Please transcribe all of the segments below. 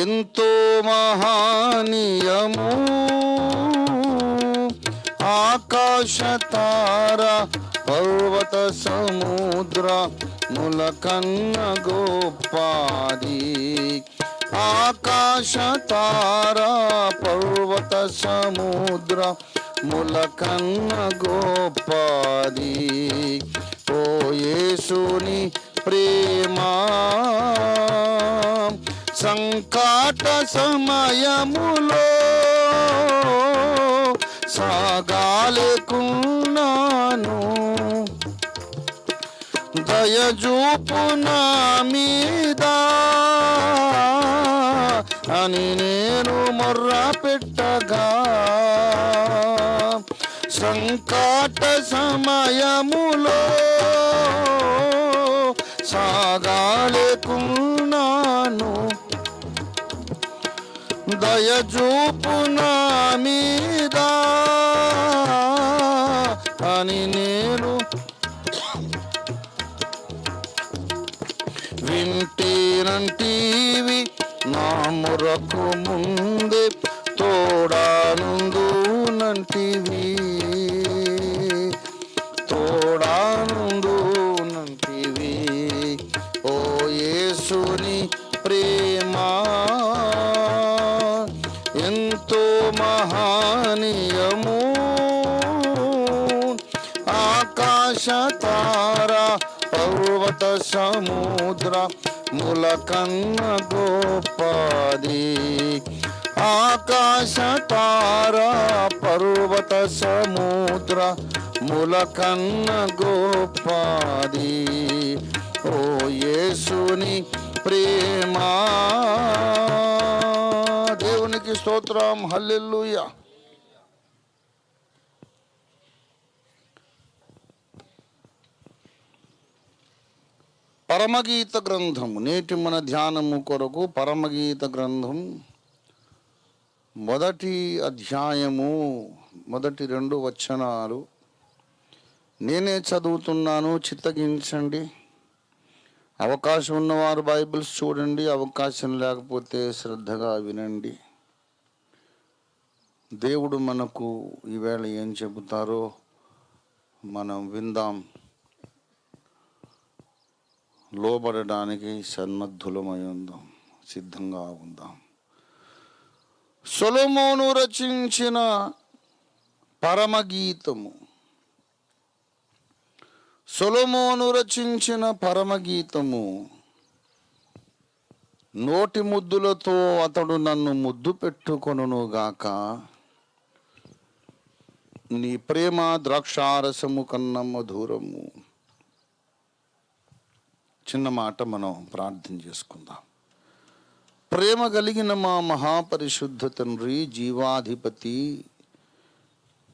ఎంతో మహానీయము ఆకాశ తార పర్వత సముద్ర ములకన్న గోపాది ఆకాశ తార పర్వత సముద్ర ములకన్న గోపాది ఓ యేసుని ప్రేమా సంకట సమయములో సాగాలేకున్నాను దయచూపు నా మీద అని నేను మొర్ర పెట్టగా సంకట సమయములో సాగాలేకున్నాను దయచూపు నా మీద అని నేను వింటేనంటీవి నా మొరకు ముందే తోడానుందునంటివి తోడానుందునంటివి ఓ యేసుని ప్రేమా ఎంతో మహానీయము ఆకాశ తార పర్వత సముద్ర ములకన్న గోపాది ఆకాశ తార పర్వత సముద్ర ములకన్న గోపాది ఓ యేసుని ప్రేమా దేవునికి స్తోత్రం హల్లెలూయా. పరమగీత గ్రంథము నేటి మన ధ్యానము కొరకు పరమగీత గ్రంథం మొదటి అధ్యాయము మొదటి 2 వచనాలు నేనే చదువుతున్నాను, చిత్తగించండి. అవకాశం ఉన్నవారు బైబిల్స్ చూడండి, అవకాశం లేకపోతే శ్రద్ధగా వినండి. దేవుడు మనకు ఈవేళ ఏం చెబుతారో మనం విందాం, లోబడడానికి సన్నద్ధులమై ఉందాం, సిద్ధంగా ఉందాం. సొలొమోను రచించిన పరమగీతము. సొలొమోను రచించిన పరమగీతము. నోటి ముద్దులతో అతడు నన్ను ముద్దు పెట్టుకొనుగాక, నీ ప్రేమ ద్రాక్షారసము కన్నా మధురము. చిన్న మాట మనం ప్రార్థన చేసుకుందాం. ప్రేమ కలిగిన మా మహాపరిశుద్ధ తండ్రి, జీవాధిపతి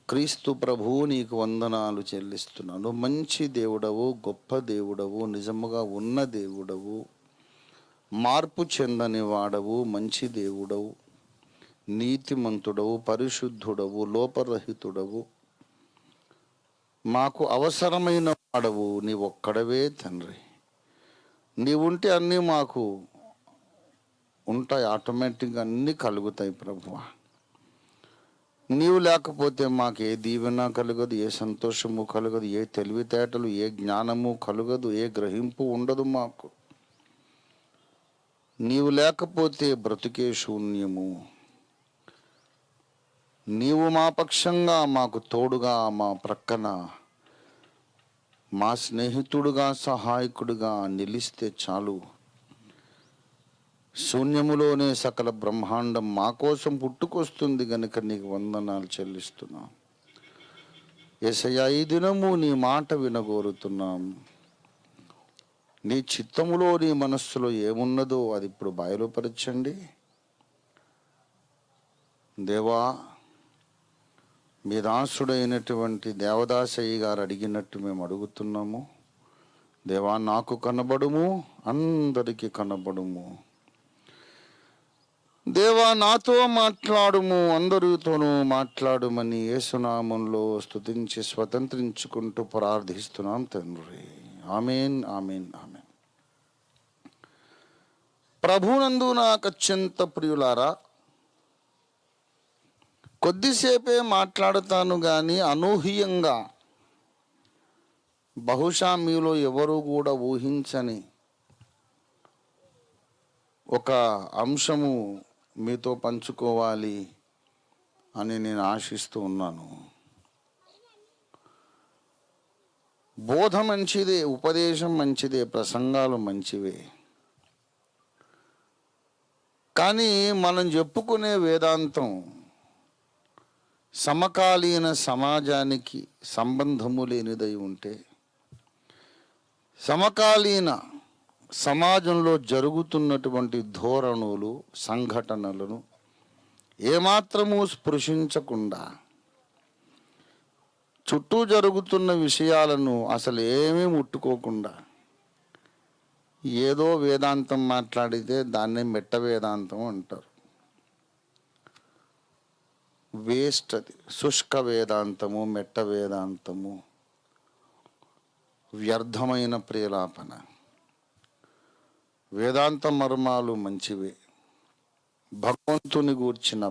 క్రీస్తు ప్రభు, నీకు వందనాలు చెల్లిస్తున్నాను. మంచి దేవుడవు, గొప్ప దేవుడవు, నిజముగా ఉన్న దేవుడవు, మార్పు చెందని వాడవు, మంచి దేవుడవు, నీతిమంతుడవు, పరిశుద్ధుడవు, లోపరహితుడవు, మాకు అవసరమైన వాడవు నీ ఒక్కడవే తండ్రి. నీవుంటే అన్నీ మాకు ఉంటాయి, ఆటోమేటిక్గా అన్నీ కలుగుతాయి ప్రభువా. నీవు లేకపోతే మాకు ఏ దీవెన కలగదు, ఏ సంతోషము కలగదు, ఏ తెలివితేటలు, ఏ జ్ఞానము కలగదు, ఏ గ్రహింపు ఉండదు మాకు. నీవు లేకపోతే బ్రతుకే శూన్యము. నీవు మా పక్షంగా, మాకు తోడుగా, మా ప్రక్కన, మా స్నేహితుడుగా, సహాయకుడుగా నిలిస్తే చాలు. శూన్యములోనే సకల బ్రహ్మాండం మా కోసం పుట్టుకొస్తుంది గనుక నీకు వందనాలు చెల్లిస్తున్నాం. యేసయ్యా, ఈ దినము నీ మాట వినగోరుతున్నాం. నీ చిత్తములో, నీ మనస్సులో ఏమున్నదో అది ఇప్పుడు బయలుపరచండి. దేవా, మీ దాసుడైనటువంటి దేవదాసయ్య గారు అడిగినట్టు మేము అడుగుతున్నాము. దేవా, నాకు కనబడుము, అందరికీ కనబడుము. దేవా, నాతో మాట్లాడుము, అందరితోనూ మాట్లాడుమని యేసునామంలో స్తుతించి స్వతంత్రించుకుంటూ ప్రార్థిస్తున్నాం తండ్రి. ఆమేన్, ఆమేన్, ఆమేన్. ప్రభునందు నాకు అత్యంత ప్రియులారా, కొద్దిసేపే మాట్లాడుతాను కానీ అనూహ్యంగా, బహుశా మీలో ఎవరు కూడా ఊహించని ఒక అంశము మీతో పంచుకోవాలి అని నేను ఆశిస్తూ ఉన్నాను. బోధ మంచిదే, ఉపదేశం మంచిదే, ప్రసంగాలు మంచివే. కానీ మనం చెప్పుకునే వేదాంతం సమకాలీన సమాజానికి సంబంధము లేనిదై ఉంటే, సమకాలీన సమాజంలో జరుగుతున్నటువంటి ధోరణులు, సంఘటనలను ఏమాత్రము స్పృశించకుండా, చుట్టూ జరుగుతున్న విషయాలను అసలు ఏమీ ముట్టుకోకుండా ఏదో వేదాంతం మాట్లాడితే దాన్నే మెట్ట వేదాంతం అంటారు. వేస్ట్ అది. శుష్క వేదాంతము, మెట్ట వేదాంతము, వ్యర్థమైన ప్రేలాపన. వేదాంత మర్మాలు మంచివే. భగవంతుని గూర్చిన,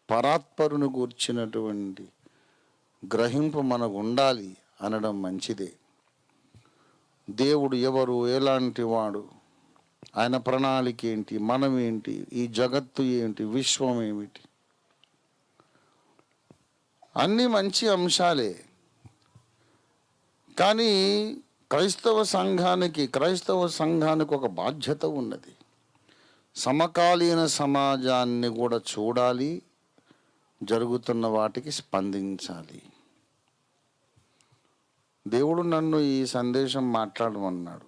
పరాత్పరుని గూర్చినటువంటి గ్రహింపు మనకు ఉండాలి అనడం మంచిదే. దేవుడు ఎవరు, ఎలాంటి వాడు, ఆయన ప్రణాళిక ఏంటి, మనం ఏంటి, ఈ జగత్తు ఏంటి, విశ్వం ఏమిటి, అన్నీ మంచి అంశాలే. కానీ క్రైస్తవ సంఘానికి ఒక బాధ్యత ఉన్నది. సమకాలీన సమాజాన్ని కూడా చూడాలి, జరుగుతున్న వాటికి స్పందించాలి. దేవుడు నన్ను ఈ సందేశం మాట్లాడమన్నాడు.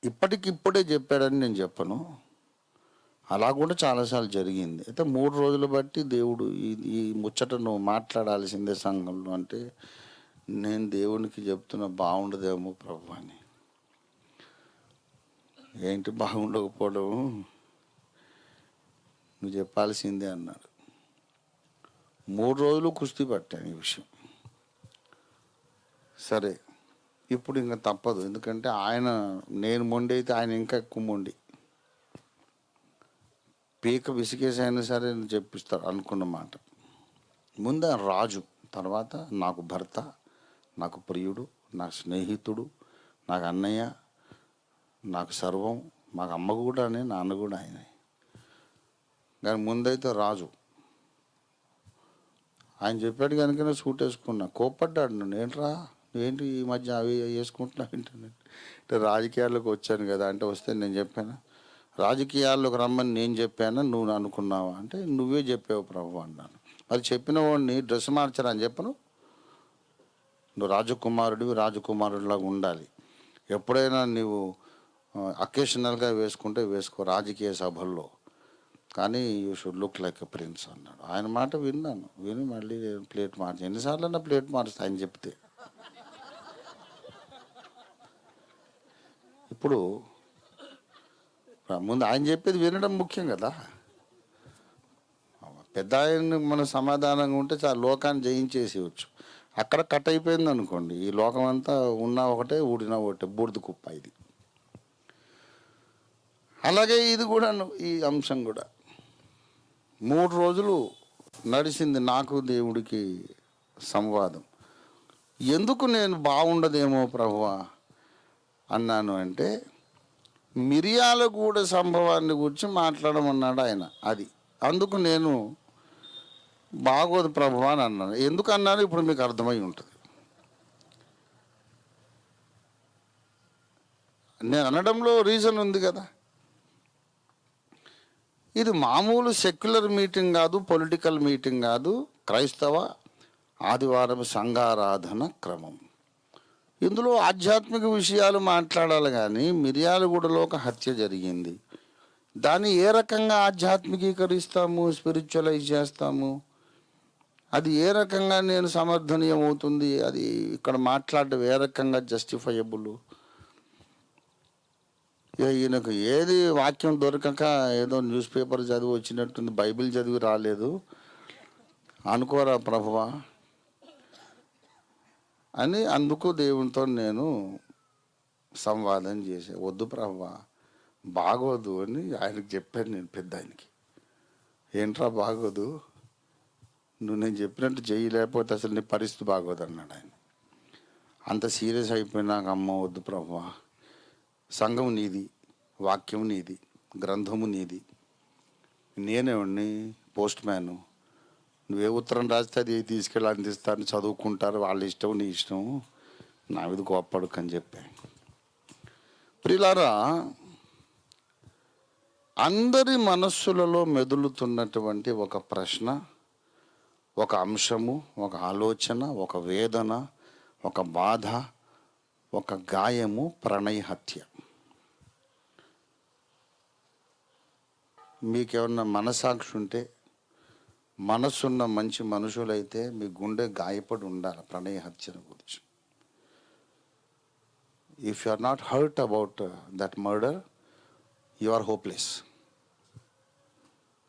ఇప్పటికిప్పుడే చెప్పాడని నేను చెప్పను, అలా కూడా చాలాసార్లు జరిగింది. అయితే 3 రోజులు బట్టి దేవుడు ఈ ముచ్చటను మాట్లాడాల్సిందే సంఘంలో అంటే, నేను దేవునికి చెప్తున్నా బాగుండదేమో ప్రభు అని. ఏంటి బాగుండకపోవడం, నువ్వు చెప్పాల్సిందే అన్నాడు. 3 రోజులు కుస్తీ పట్టాను ఈ విషయం. సరే, ఇప్పుడు ఇంకా తప్పదు. ఎందుకంటే నేను మొండి అయితే ఆయన ఇంకా ఎక్కువ మొండి. పీక విసిగేసి అయినా సరే చెప్పిస్తాడు అనుకున్న మాట. ముందు రాజు, తర్వాత నాకు భర్త, నాకు ప్రియుడు, నాకు స్నేహితుడు, నాకు అన్నయ్య, నాకు సర్వం, మాకు అమ్మ కూడా అని, నాన్న కూడా ఆయనే. కానీ ముందైతే రాజు. ఆయన చెప్పాడు కనుక సూట్ వేసుకున్నా. కోప్పడ్డాడు నన్ను. ఏంటి ఈ మధ్య అవి వేసుకుంటున్నా అంటే రాజకీయాల్లోకి వచ్చాను కదా అంటే, వస్తే నేను చెప్పాను, రాజకీయాల్లోకి రమ్మని నేను చెప్పాను, నువ్వు అనుకున్నావా అంటే, నువ్వే చెప్పావు ప్రభు అన్నాను. మరి చెప్పిన వాడిని డ్రెస్ మార్చరా అని చెప్పను. నువ్వు రాజకుమారుడిలాగా ఉండాలి. ఎప్పుడైనా నువ్వు అకేషనల్గా వేసుకుంటే వేసుకో రాజకీయ సభల్లో, కానీ you should look like a prince అన్నాడు. ఆయన మాట విని మళ్ళీ ప్లేట్ మార్చి, ఎన్నిసార్లు అన్నా ప్లేట్ మారుస్తా ఆయన చెప్తే. ఇప్పుడు ముందు ఆయన చెప్పేది వినడం ముఖ్యం కదా. పెద్ద ఆయన మన సమాధానంగా ఉంటే చాలా లోకాన్ని జయించేసేయచ్చు. అక్కడ కట్ అయిపోయింది అనుకోండి, ఈ లోకం అంతా ఉన్నా ఒకటే, ఊడినా ఒకటే, బూడిద కుప్ప ఇది. అలాగే ఇది కూడా, ఈ అంశం కూడా 3 రోజులు నడిచింది నాకు దేవుడికి సంవాదం. ఎందుకు నేను బాగుండదేమో ప్రభువా అన్నాను అంటే, మిరియాలగూడ సంభవాన్ని గురించి మాట్లాడమన్నాడు ఆయన. అందుకు నేను బాగోదు ప్రభువా అని అన్నాను. ఎందుకు అన్నాను ఇప్పుడు మీకు అర్థమై ఉంటుంది. నేను అనడంలో రీజన్ ఉంది కదా. ఇది మామూలు సెక్యులర్ మీటింగ్ కాదు, పొలిటికల్ మీటింగ్ కాదు, క్రైస్తవ ఆదివారం సంఘారాధన క్రమం. ఇందులో ఆధ్యాత్మిక విషయాలు మాట్లాడాలి. కానీ మిర్యాలగూడలో ఒక హత్య జరిగింది, దాన్ని ఏ రకంగా ఆధ్యాత్మికీకరిస్తాము, స్పిరిచువలైజ్ చేస్తాము, అది ఏ రకంగా నేను సమర్థనీయం అవుతుంది, అది ఇక్కడ మాట్లాడడం ఏ రకంగా జస్టిఫైయబుల్. ఈయనకు ఏది వాక్యం దొరకక ఏదో న్యూస్ పేపర్ చదివి వచ్చినట్టుంది, బైబిల్ చదివి రాలేదు అనుకోరా ప్రభువా అని. అందుకు దేవునితో నేను సంవాదం చేసే, వద్దు ప్రభువా, బాగోదు అని ఆయనకు చెప్పాను నేను, పెద్ద ఆయనకి. ఏంట్రా బాగోదు, నువ్వు నేను చెప్పినట్టు చెయ్యి, లేకపోతే అసలు నీ పరిస్థితి బాగోదు అన్నాడు ఆయన. అంత సీరియస్ అయిపోయినాక, అమ్మ వద్దు ప్రభువా, సంఘం నీది, వాక్యం నీది, గ్రంథము నీది, నేనేవాడిని పోస్ట్ మ్యాను, నువ్వే ఉత్తరం రాస్తే అది తీసుకెళ్ళి అందిస్తాను, చదువుకుంటారు, వాళ్ళ ఇష్టం నీ ఇష్టం, నా మీద కోప్పడుకు అని చెప్పాను. ప్రియులారా, అందరి మనస్సులలో మెదులుతున్నటువంటి ఒక ప్రశ్న, ఒక అంశము, ఒక ఆలోచన, ఒక వేదన, ఒక బాధ, ఒక గాయము, ప్రణయ హత్య. మీకేమన్నా మనసాక్షి ఉంటే, మనసున్న మంచి మనుషులైతే మీ గుండె గాయపడి ఉండాలి ప్రణయ హత్యను గురించి. If you are not hurt about that murder, you are hopeless.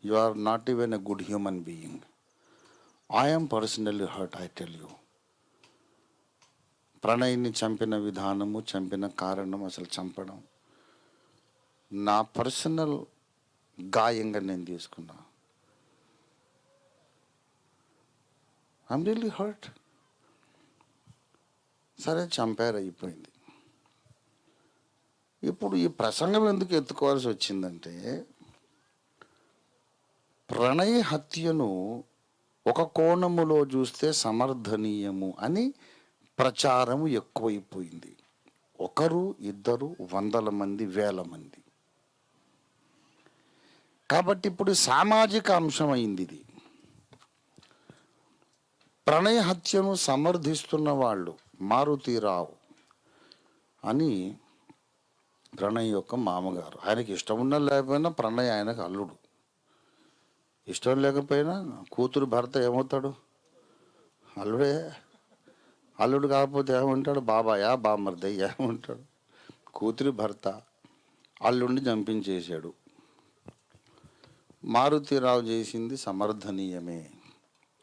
You are not even a good human being. I am personally hurt, I tell you. ప్రణయ్ని చంపిన విధానము, చంపిన కారణం, అసలు చంపడం నా పర్సనల్ గాయంగా నేను తీసుకున్నా. I'm really hurt. సరే, చంపారు, అయిపోయింది. ఇప్పుడు ఈ ప్రసంగం ఎందుకు ఎత్తుకోవాల్సి వచ్చిందంటే, ప్రణయ హత్యను ఒక కోణములో చూస్తే సమర్థనీయము అని ప్రచారము ఎక్కువైపోయింది. ఒకరు, ఇద్దరు, వందల మంది, వేల మంది. కాబట్టి ఇప్పుడు సామాజిక అంశం అయింది ఇది. ప్రణయ హత్యను సమర్థిస్తున్న వాళ్ళు మారుతీరావు అని ప్రణయ్ యొక్క మామగారు. ఆయనకి ఇష్టం ఉన్నా లేకపోయినా ప్రణయ్ ఆయనకు అల్లుడు. ఇష్టం లేకపోయినా కూతురు భర్త ఏమవుతాడు? అల్లుడే. అల్లుడు కాకపోతే ఏమంటాడు? బాబాయా, బామర్దయ్య ఏమంటాడు? కూతురి భర్త అల్లుడిని చంపించేశాడు. మారుతీరావు చేసింది సమర్థనీయమే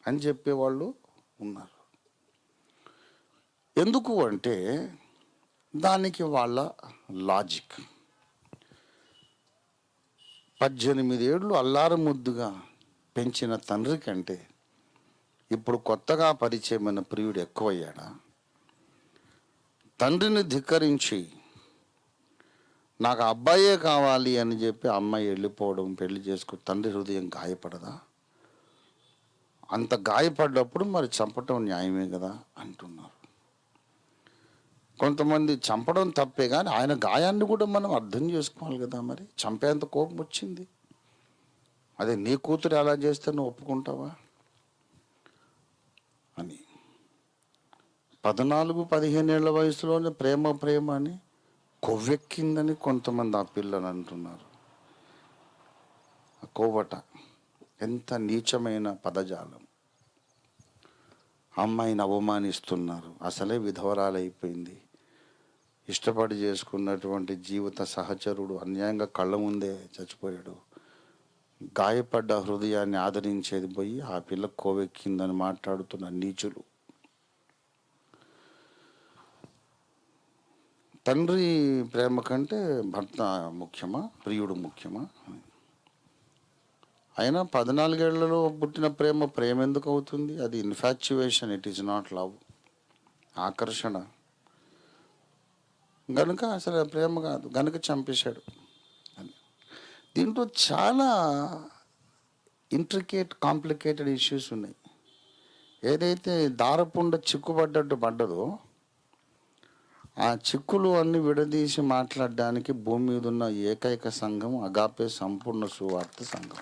అని చెప్పేవాళ్ళు ఉన్నారు. ఎందుకు అంటే దానికి వాళ్ళ లాజిక్. 18 ఏళ్ళు అల్లారు ముద్దుగా పెంచిన తండ్రి కంటే ఇప్పుడు కొత్తగా పరిచయమైన ప్రియుడు ఎక్కువయ్యాడా? తండ్రిని ధిక్కరించి నాకు అబ్బాయే కావాలి అని చెప్పి అమ్మాయి వెళ్ళిపోవడం, పెళ్లి చేసుకో, తండ్రి హృదయం గాయపడదా? అంత గాయపడ్డప్పుడు మరి చంపటం న్యాయమే కదా అంటున్నారు. కొంతమంది చంపడం తప్పే, కానీ ఆయన గాయాన్ని కూడా మనం అర్థం చేసుకోవాలి కదా. మరి చంపేంత కోపం వచ్చింది, అదే నీ కూతురు ఎలా చేస్తే నువ్వు ఒప్పుకుంటావా అని. 14-15 ఏళ్ల వయసులోనే ప్రేమ అని కొవ్వెక్కిందని కొంతమంది ఆ పిల్లలు అంటున్నారు. కోవట ఎంత నీచమైన పదజాలం. అమ్మాయిని అవమానిస్తున్నారు. అసలే విధవరాలైపోయింది. ఇష్టపడి చేసుకున్నటువంటి జీవిత సహచరుడు అన్యాయంగా కళ్ళ ముందే చచ్చిపోయాడు. గాయపడ్డ హృదయాన్ని ఆదరించేది పోయి ఆ పిల్ల కోవెక్కిందని మాట్లాడుతున్న నీచులు. తండ్రి ప్రేమ కంటే భర్త ముఖ్యమా, ప్రియుడు ముఖ్యమా? అయినా 14 ఏళ్లలో పుట్టిన ప్రేమ ఎందుకు అవుతుంది? అది infatuation, it is not love. ఆకర్షణ గనుక అసలు ప్రేమ కాదు, గనుక చంపేశాడు అని. దీంట్లో చాలా ఇంట్రికేట్, కాంప్లికేటెడ్ ఇష్యూస్ ఉన్నాయి. ఏదైతే దారపుండ చిక్కుపడ్డట్టు పడ్డదో ఆ చిక్కులు అన్ని విడదీసి మాట్లాడడానికి భూమి మీద ఉన్న ఏకైక సంఘం అగాపే సంపూర్ణ సువార్త సంఘం.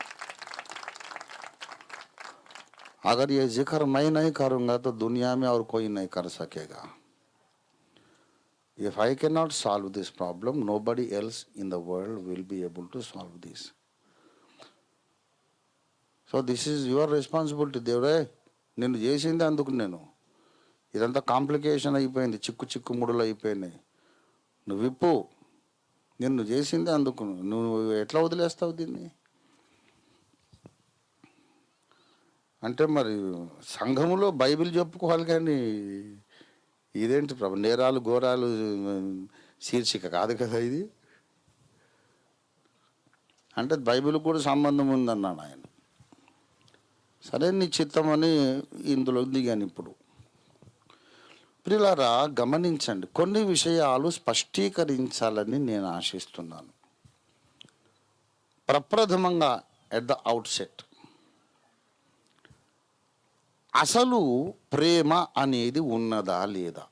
अगर ये जिक्र मैं नहीं करूँगा तो दुनिया में और कोई नहीं कर सकेगा. If I cannot solve this problem, nobody else in the world will be able to solve this. So this is your responsibility. దేవుడే నిన్ను చేసింది అందుకు. నేను ఇదంతా కాంప్లికేషన్ అయిపోయింది, చిక్కు ముడులు అయిపోయినాయి. నువ్వు విప్పు, నిన్ను చేసింది అందుకు. నువ్వు ఎట్లా వదిలేస్తావు దీన్ని? అంటే మరి సంఘములో బైబిల్ చెప్పుకోవాలి, కానీ ఇదేంటి ప్రభు, నేరాలు ఘోరాలు శీర్షిక కాదు కదా ఇది. అంటే బైబిల్ కూడా సంబంధం ఉందన్నాడు ఆయన. సరే నీ చిత్తమని ఇందులో దిగాను. ఇప్పుడు ప్రియులారా గమనించండి, కొన్ని విషయాలు స్పష్టీకరించాలని నేను ఆశిస్తున్నాను. ప్రప్రథమంగా ఎట్ ద అవుట్సెట్, అసలు ప్రేమ అనేది ఉన్నదా లేదా?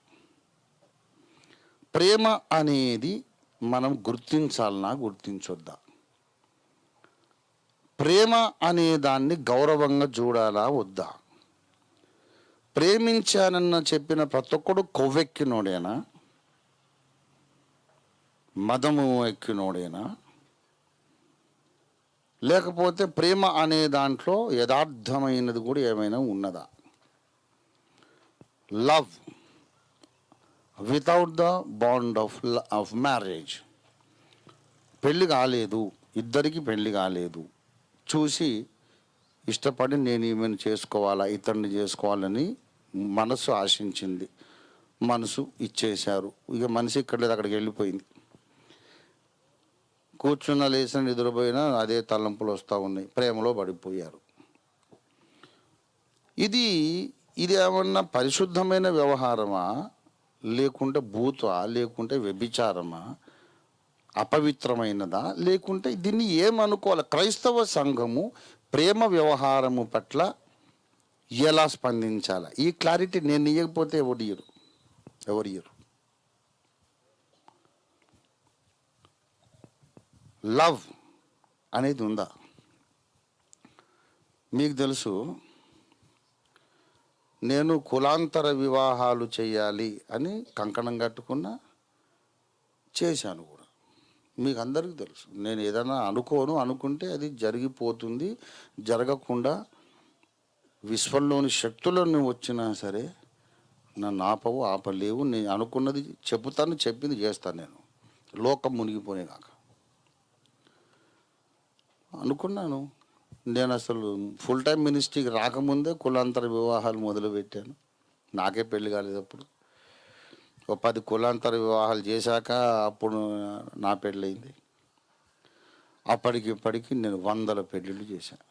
ప్రేమ అనేది మనం గుర్తించాలన్నా గుర్తించొద్దా? ప్రేమ అనే దాన్ని గౌరవంగా చూడాలా వద్దా? ప్రేమించానన్న చెప్పిన ప్రతి ఒక్కడు కొవ్వెక్కినోడేనా, మదము ఎక్కినోడేనా, లేకపోతే ప్రేమ అనే దాంట్లో యథార్థమైనది కూడా ఏమైనా ఉన్నదా? Love without the bond of marriage, పెళ్ళి కాలేదు, ఇద్దరికి పెళ్ళి కాలేదు, చూసి ఇష్టపడి నేను ఈమెను చేసుకోవాలా, ఇతన్ని చేసుకోవాలని మనసు ఆశించింది, మనసు ఇచ్చేశారు. ఇక మనిషి ఇక్కడ లేదు, అక్కడికి వెళ్ళిపోయింది. కూర్చున్న లేచిన నిద్రపోయినా అదే తలంపులు వస్తూ ఉన్నాయి, ప్రేమలో పడిపోయారు. ఇది ఏమన్నా పరిశుద్ధమైన వ్యవహారమా, లేకుంటే భూతా, లేకుంటే వ్యభిచారమా, అపవిత్రమైనదా, లేకుంటే దీన్ని ఏమనుకోవాలి? క్రైస్తవ సంఘము ప్రేమ వ్యవహారము పట్ల ఎలా స్పందించాలి? ఈ క్లారిటీ నేను ఇవ్వకపోతే ఎవరు ఇయ్యరు. లవ్ అనేది ఉందా? మీకు తెలుసు, నేను కులాంతర వివాహాలు చేయాలి అని కంకణం కట్టుకున్నా, చేశాను కూడా. మీకు అందరికీ తెలుసు, నేను ఏదైనా అనుకుంటే అది జరిగిపోతుంది. జరగకుండా విశ్వంలోని శక్తులను వచ్చినా సరే నన్ను ఆపలేవు. నేను అనుకున్నది చెప్తాను, చెప్పింది చేస్తాను. నేను లోకం మునిగిపోనే కాక అనుకున్నాను. నేను అసలు ఫుల్ టైం మినిస్ట్రీకి రాకముందే కులాంతర వివాహాలు మొదలుపెట్టాను. నాకే పెళ్ళి కాలేదు. అప్పుడు 10 కులాంతర వివాహాలు చేశాక అప్పుడు నా పెళ్ళయింది. ఇప్పటికి నేను 100 పెళ్ళిళ్ళు చేశాను.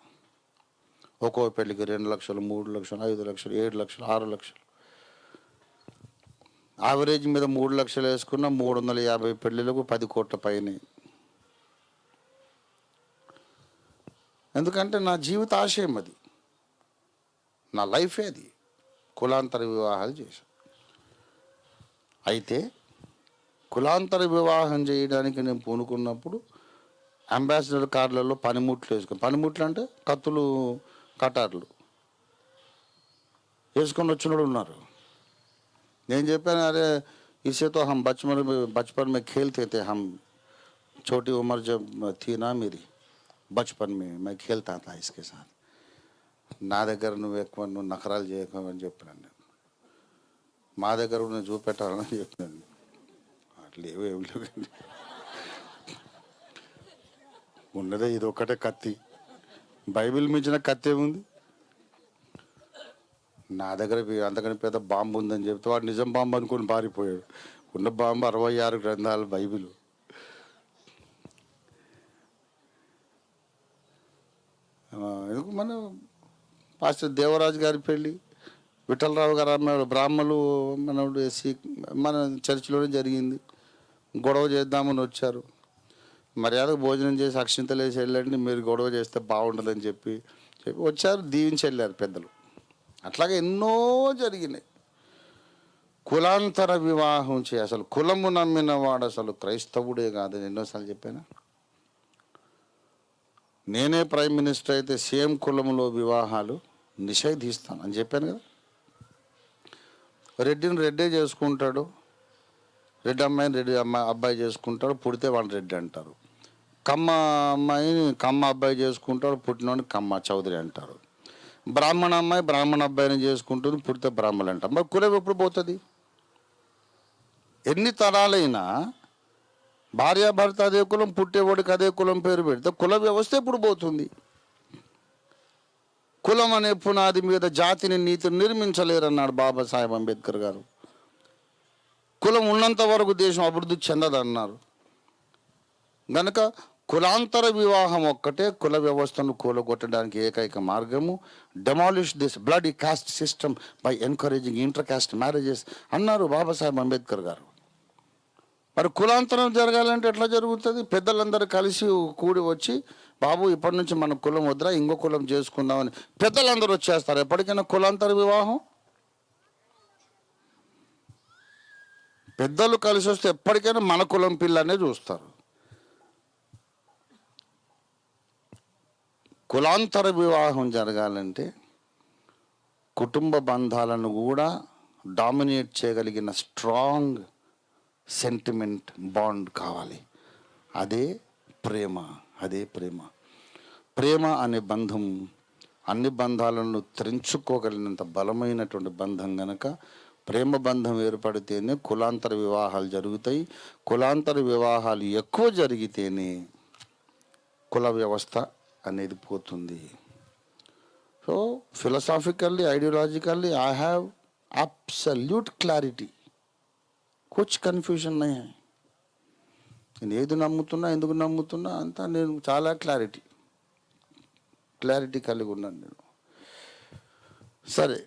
ఒక్కో పెళ్ళికి 2 లక్షలు, 3 లక్షలు, 5 లక్షలు, 7 లక్షలు, 6 లక్షలు, యావరేజ్ మీద 3 లక్షలు వేసుకున్న 350 పెళ్ళిళ్ళకు 10 కోట్ల పైన. ఎందుకంటే నా జీవిత ఆశయం అది, నా లైఫే అది. కులాంతర వివాహాలు చేశాను. అయితే కులాంతర వివాహం చేయడానికి నేను పూనుకున్నప్పుడు అంబాసిడర్ కార్లలో పనిముట్లు వేసుకుని, పనిముట్లు అంటే కత్తులు, కటార్లు వేసుకొని వచ్చినోడు ఉన్నారు. నేను చెప్పాను, అరే इसे तो हम बचपन में खेलते थे, हम छोटी उम्र जब थी ना मेरी, बचपन में मैं खेलता था इसके साथ. నా దగ్గర నువ్వు నఖరాలు చేయకమని చెప్పినాను. నేను మా దగ్గర నేను చూపెట్టాలని చెప్పినాను. అట్లేవో ఏం లేవు, ఉన్నదే ఇది ఒక్కటే కత్తి. బైబిల్ మించిన కత్తి ఏముంది? నా దగ్గర అంతకని పెద్ద బాంబు ఉందని చెప్తే వాడు నిజం బాంబు అనుకుని పారిపోయాడు. ఉన్న బాంబు 66 గ్రంథాలు బైబిల్. ఎందుకు మన పాస్టర్ దేవరాజు గారి పెళ్ళి, విఠలరావు గారు అమ్మాడు బ్రాహ్మలు మనోడు ఎస్సీ, మన చర్చిలోనే జరిగింది. గొడవ చేద్దామని వచ్చారు. మర్యాదకు భోజనం చేసి అక్షింతలు వేసి వెళ్ళండి, మీరు గొడవ చేస్తే బాగుంటుందని చెప్పి వచ్చారు, దీవించి వెళ్ళారు పెద్దలు. అట్లాగే ఎన్నో జరిగినాయి. కులాంతర వివాహం అసలు కులము నమ్మిన వాడు అసలు క్రైస్తవుడే కాదని ఎన్నోసార్లు చెప్పాను. నేనే ప్రైమ్ మినిస్టర్ అయితే సేమ్ కులంలో వివాహాలు నిషేధిస్తాను అని చెప్పాను కదా. రెడ్డిని రెడ్డే చేసుకుంటాడు, రెడ్డి అమ్మాయిని రెడ్డి అబ్బాయి చేసుకుంటాడు, పుడితే వాడిని రెడ్డి అంటారు. కమ్మ అమ్మాయిని కమ్మ అబ్బాయి చేసుకుంటాడు, పుట్టినోడిని కమ్మ చౌదరి అంటారు. బ్రాహ్మణ అమ్మాయి బ్రాహ్మణ అబ్బాయిని చేసుకుంటుంది, పుడితే బ్రాహ్మణులు అంటారు. మరి కులం ఎప్పుడు పోతుంది? ఎన్ని తరాలైనా భార్యాభర్త అదే కులం, పుట్టేవాడికి అదే కులం పేరు పెడితే కుల వ్యవస్థ ఎప్పుడు పోతుంది? కులం అనే పునాది మీద జాతిని, నీతిని నిర్మించలేరన్నాడు బాబాసాహెబ్ అంబేద్కర్ గారు. కులం ఉన్నంత వరకు దేశం అభివృద్ధి చెందదన్నారు. గనక కులాంతర వివాహం ఒక్కటే కుల వ్యవస్థను కూలగొట్టడానికి ఏకైక మార్గము. Demolish this bloody cost system by encouraging inter caste marriages అన్నారు బాబాసాహెబ్ అంబేద్కర్ గారు. మరి కులాంతరం జరగాలంటే ఎట్లా జరుగుతుంది? పెద్దలందరూ కలిసి కూడి వచ్చి, బాబు ఇప్పటి నుంచి మన కులం వద్దా, ఇంకో కులం చేసుకుందామని పెద్దలందరూ వచ్చేస్తారు. ఎప్పటికైనా కులాంతర వివాహం పెద్దలు కలిసి వస్తే ఎప్పటికైనా మన కులం పిల్లనే చూస్తారు. కులాంతర వివాహం జరగాలంటే కుటుంబ బంధాలను కూడా డామినేట్ చేయగలిగిన స్ట్రాంగ్ సెంటిమెంట్ బాండ్ కావాలి. అదే ప్రేమ. అదే ప్రేమ. ప్రేమ అనే బంధం అన్ని బంధాలను త్రెంచుకోగలిగినంత బలమైనటువంటి బంధం గనక ప్రేమ బంధం ఏర్పడితేనే కులాంతర వివాహాలు జరుగుతాయి. కులాంతర వివాహాలు ఎక్కువ జరిగితేనే కుల వ్యవస్థ అనేది పోతుంది. So philosophically, ideologically I have absolute clarity. కుछ కన్ఫ్యూజన్ నై హై. నేను ఏది నమ్ముతున్నా, ఎందుకు నమ్ముతున్నా అంతా నేను చాలా క్లారిటీ కలిగి ఉన్నాను నేను. సరే,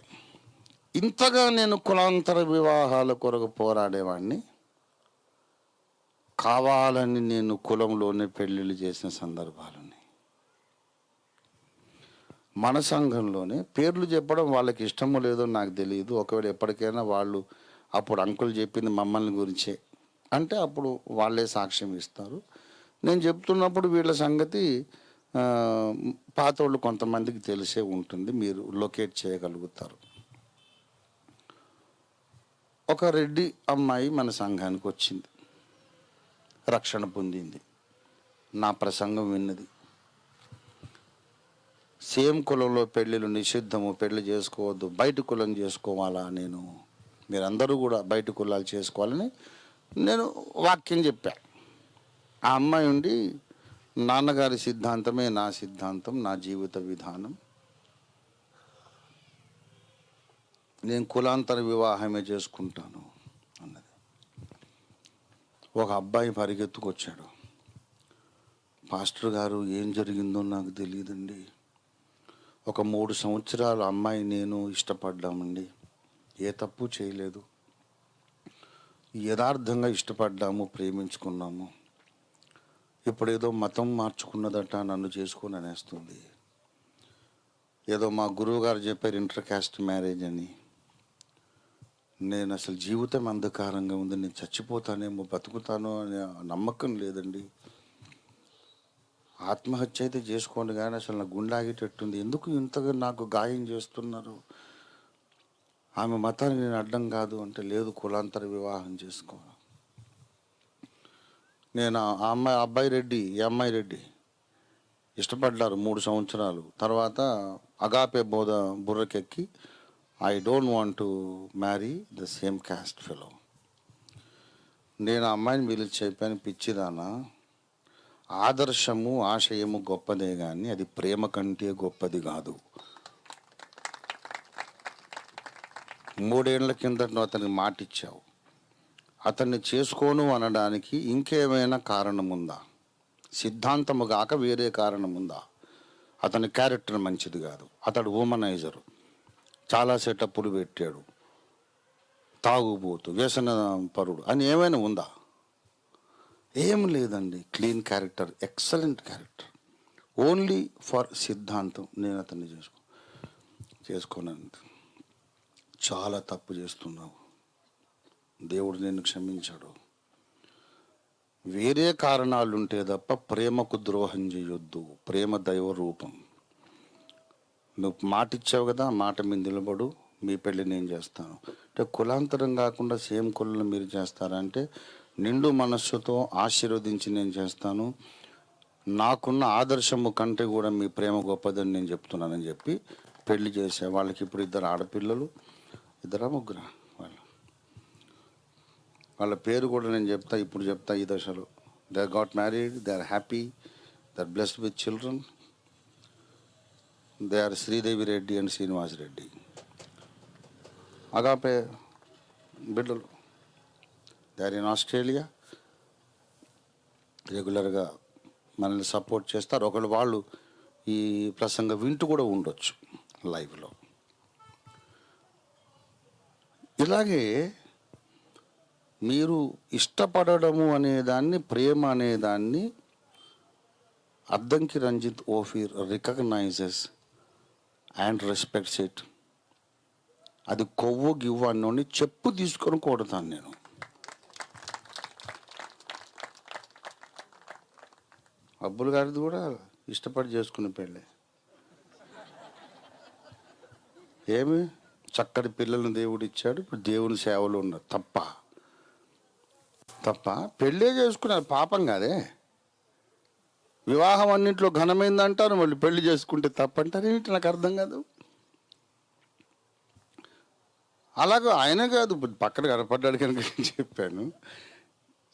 ఇంతగా నేను కులాంతర వివాహాల కొరకు పోరాడేవాడిని. కావాలని నేను కులంలోనే పెళ్ళిళ్ళు చేసిన సందర్భాలు ఉన్నాయి. మన సంఘంలోనే పేర్లు చెప్పడం వాళ్ళకి ఇష్టమో లేదో నాకు తెలియదు. ఒకవేళ ఎప్పటికైనా వాళ్ళు అప్పుడు అంకుల్ చెప్పింది మమ్మల్ని గురించే అంటే అప్పుడు వాళ్ళే సాక్ష్యం ఇస్తారు. నేను చెప్తున్నప్పుడు వీళ్ళ సంగతి పాతోళ్ళు కొంతమందికి తెలిసే ఉంటుంది, మీరు లొకేట్ చేయగలుగుతారు. ఒక రెడ్డి అమ్మాయి మన సంఘానికి వచ్చింది, రక్షణ పొందింది, నా ప్రసంగం విన్నది. సేమ్ కులంలో పెళ్ళిళ్ళు నిషిద్ధము, పెళ్ళి చేసుకోవద్దు, బయట కులం చేసుకోవాలా, మీరందరూ కూడా బయట కులాలు చేసుకోవాలని నేను వాక్యం చెప్పా. ఆ అమ్మాయి ఉండి, నాన్నగారి సిద్ధాంతమే నా సిద్ధాంతం, నా జీవిత విధానం, నేను కులాంతర వివాహమే చేసుకుంటాను అన్నది. ఒక అబ్బాయి పరిగెత్తుకొచ్చాడు, పాస్టర్ గారు ఏం జరిగిందో నాకు తెలియదండి, ఒక 3 సంవత్సరాలు అమ్మాయి నేను ఇష్టపడ్డామండి, ఏ తప్పు చేయలేదు, యథార్థంగా ఇష్టపడ్డాము, ప్రేమించుకున్నాము, ఇప్పుడు ఏదో మతం మార్చుకున్నదట, నన్ను చేసుకొని అనేస్తుంది. ఏదో మా గురువు గారు చెప్పారు ఇంటర్ కాస్ట్ మ్యారేజ్ అని. నేను అసలు జీవితం అంధకారంగా ఉంది, నేను చచ్చిపోతానేమో, బతుకుతానో అనే నమ్మకం లేదండి, ఆత్మహత్య అయితే చేసుకోండి కానీ అసలు నా గుండె ఆగేటట్టుంది, ఎందుకు ఇంతగా నాకు గాయం చేస్తున్నారు, ఆమె మతానికి నేను అడ్డం కాదు అంటే, లేదు కులాంతర వివాహం చేసుకోవాలి. నేను ఆ అబ్బాయి రెడ్డి, ఈ అమ్మాయి రెడ్డి ఇష్టపడ్డారు 3 సంవత్సరాలు. తర్వాత అగాపే బోధ బుర్రకెక్కి, I don't want to marry the same caste fellow. నేను ఆ అమ్మాయిని పిలిచి చెప్పాను, పిచ్చిదానా, ఆదర్శము ఆశయము గొప్పదే కానీ అది ప్రేమ కంటే గొప్పది కాదు. 3 ఏళ్ల కిందట నువ్వు అతనికి మాట ఇచ్చావు, అతన్ని చేసుకోను అనడానికి ఇంకేమైనా కారణం ఉందా? సిద్ధాంతము కాక వేరే కారణం ఉందా? అతని క్యారెక్టర్ మంచిది కాదు, అతడు ఉమనైజరు, చాలా సెటప్పులు పెట్టాడు, తాగుబోతు, వ్యసన పరుడు అని ఏమైనా ఉందా? ఏం లేదండి, clean character, excellent character, only for సిద్ధాంతం నేను అతన్ని చేసుకోనండి. చాలా తప్పు చేస్తున్నావు, దేవుడు నిన్ను క్షమించాడు, వేరే కారణాలు ఉంటే తప్ప ప్రేమకు ద్రోహం చేయొద్దు, ప్రేమ దైవ రూపం. నువ్వు మాట ఇచ్చావు కదా, మాట మీద నిలబడు, మీ పెళ్ళి నేను చేస్తాను అంటే కులాంతరం కాకుండా సేమ్ కులను మీరు చేస్తారంటే నిండు మనస్సుతో ఆశీర్వదించి నేను చేస్తాను, నాకున్న ఆదర్శము కంటే కూడా మీ ప్రేమ గొప్పదని నేను చెప్తున్నానని చెప్పి పెళ్లి చేసే. వాళ్ళకి ఇప్పుడు 2 ఆడపిల్లలు, 2 ముగ్గురు, వాళ్ళ పేరు కూడా నేను చెప్తా, ఇప్పుడు చెప్తా ఈ దశలో. They got married, they are happy, they are blessed with children. They are Sridevi Reddy and Srinivas Reddy, Agape బిడ్డలు. దే ఆర్ ఇన్ ఆస్ట్రేలియా, రెగ్యులర్గా మనల్ని సపోర్ట్ చేస్తారు. ఒకళ్ళు వాళ్ళు ఈ ప్రసంగం వింటూ కూడా ఉండొచ్చు లైవ్లో. ఇలాగే మీరు ఇష్టపడము అనేదాన్ని, ప్రేమ అనేదాన్ని Addanki Ranjith Ophir recognizes and respects it. అది కొవ్వు గివ్వు అన్నోని చెప్పు తీసుకొని కొడతాను నేను. అబ్బుల్ గారిది కూడా ఇష్టపడి చేసుకునే పెళ్ళి. ఏమి చక్కటి పిల్లలను దేవుడు ఇచ్చాడు, ఇప్పుడు దేవుని సేవలు ఉన్నారు. తప్ప పెళ్ళే చేసుకున్నారు, పాపం కాదే. వివాహం అన్నింటిలో ఘనమైందంటారు, మళ్ళీ పెళ్లి చేసుకుంటే తప్పంటారు. ఏంటి నాకు అర్థం కాదు. అలాగే ఆయన కాదు, పక్కన కనపడ్డాడు కనుక చెప్పాను.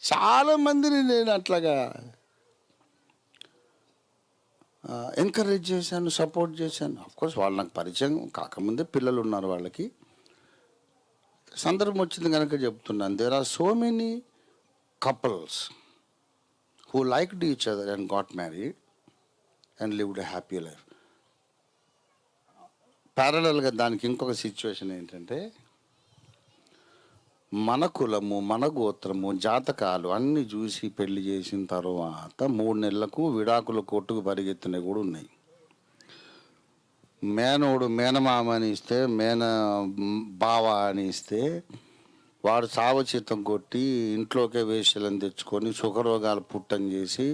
చాలామందిని నేను అట్లాగా ఎంకరేజ్ చేశాను, సపోర్ట్ చేశాను. అఫ్కోర్స్ వాళ్ళు నాకు పరిచయం కాకముందే పిల్లలు ఉన్నారు, వాళ్ళకి సందర్భం వచ్చింది కనుక చెప్తున్నాను. There are so many couples who liked each other and got married and lived a happy life. ప్యారలల్గా దానికి ఇంకొక సిచ్యువేషన్ ఏంటంటే, మన కులము, మన గోత్రము, జాతకాలు అన్నీ చూసి పెళ్లి చేసిన తర్వాత 3 నెలలకు విడాకుల కొట్టుకు పరిగెత్తినవి కూడా ఉన్నాయి. మేనోడు మేనమామ అని ఇస్తే, బావ అని ఇస్తే వాడు సావచితం కొట్టి ఇంట్లోకే వేషలను తెచ్చుకొని సుఖరోగాలు పుట్టని చేసి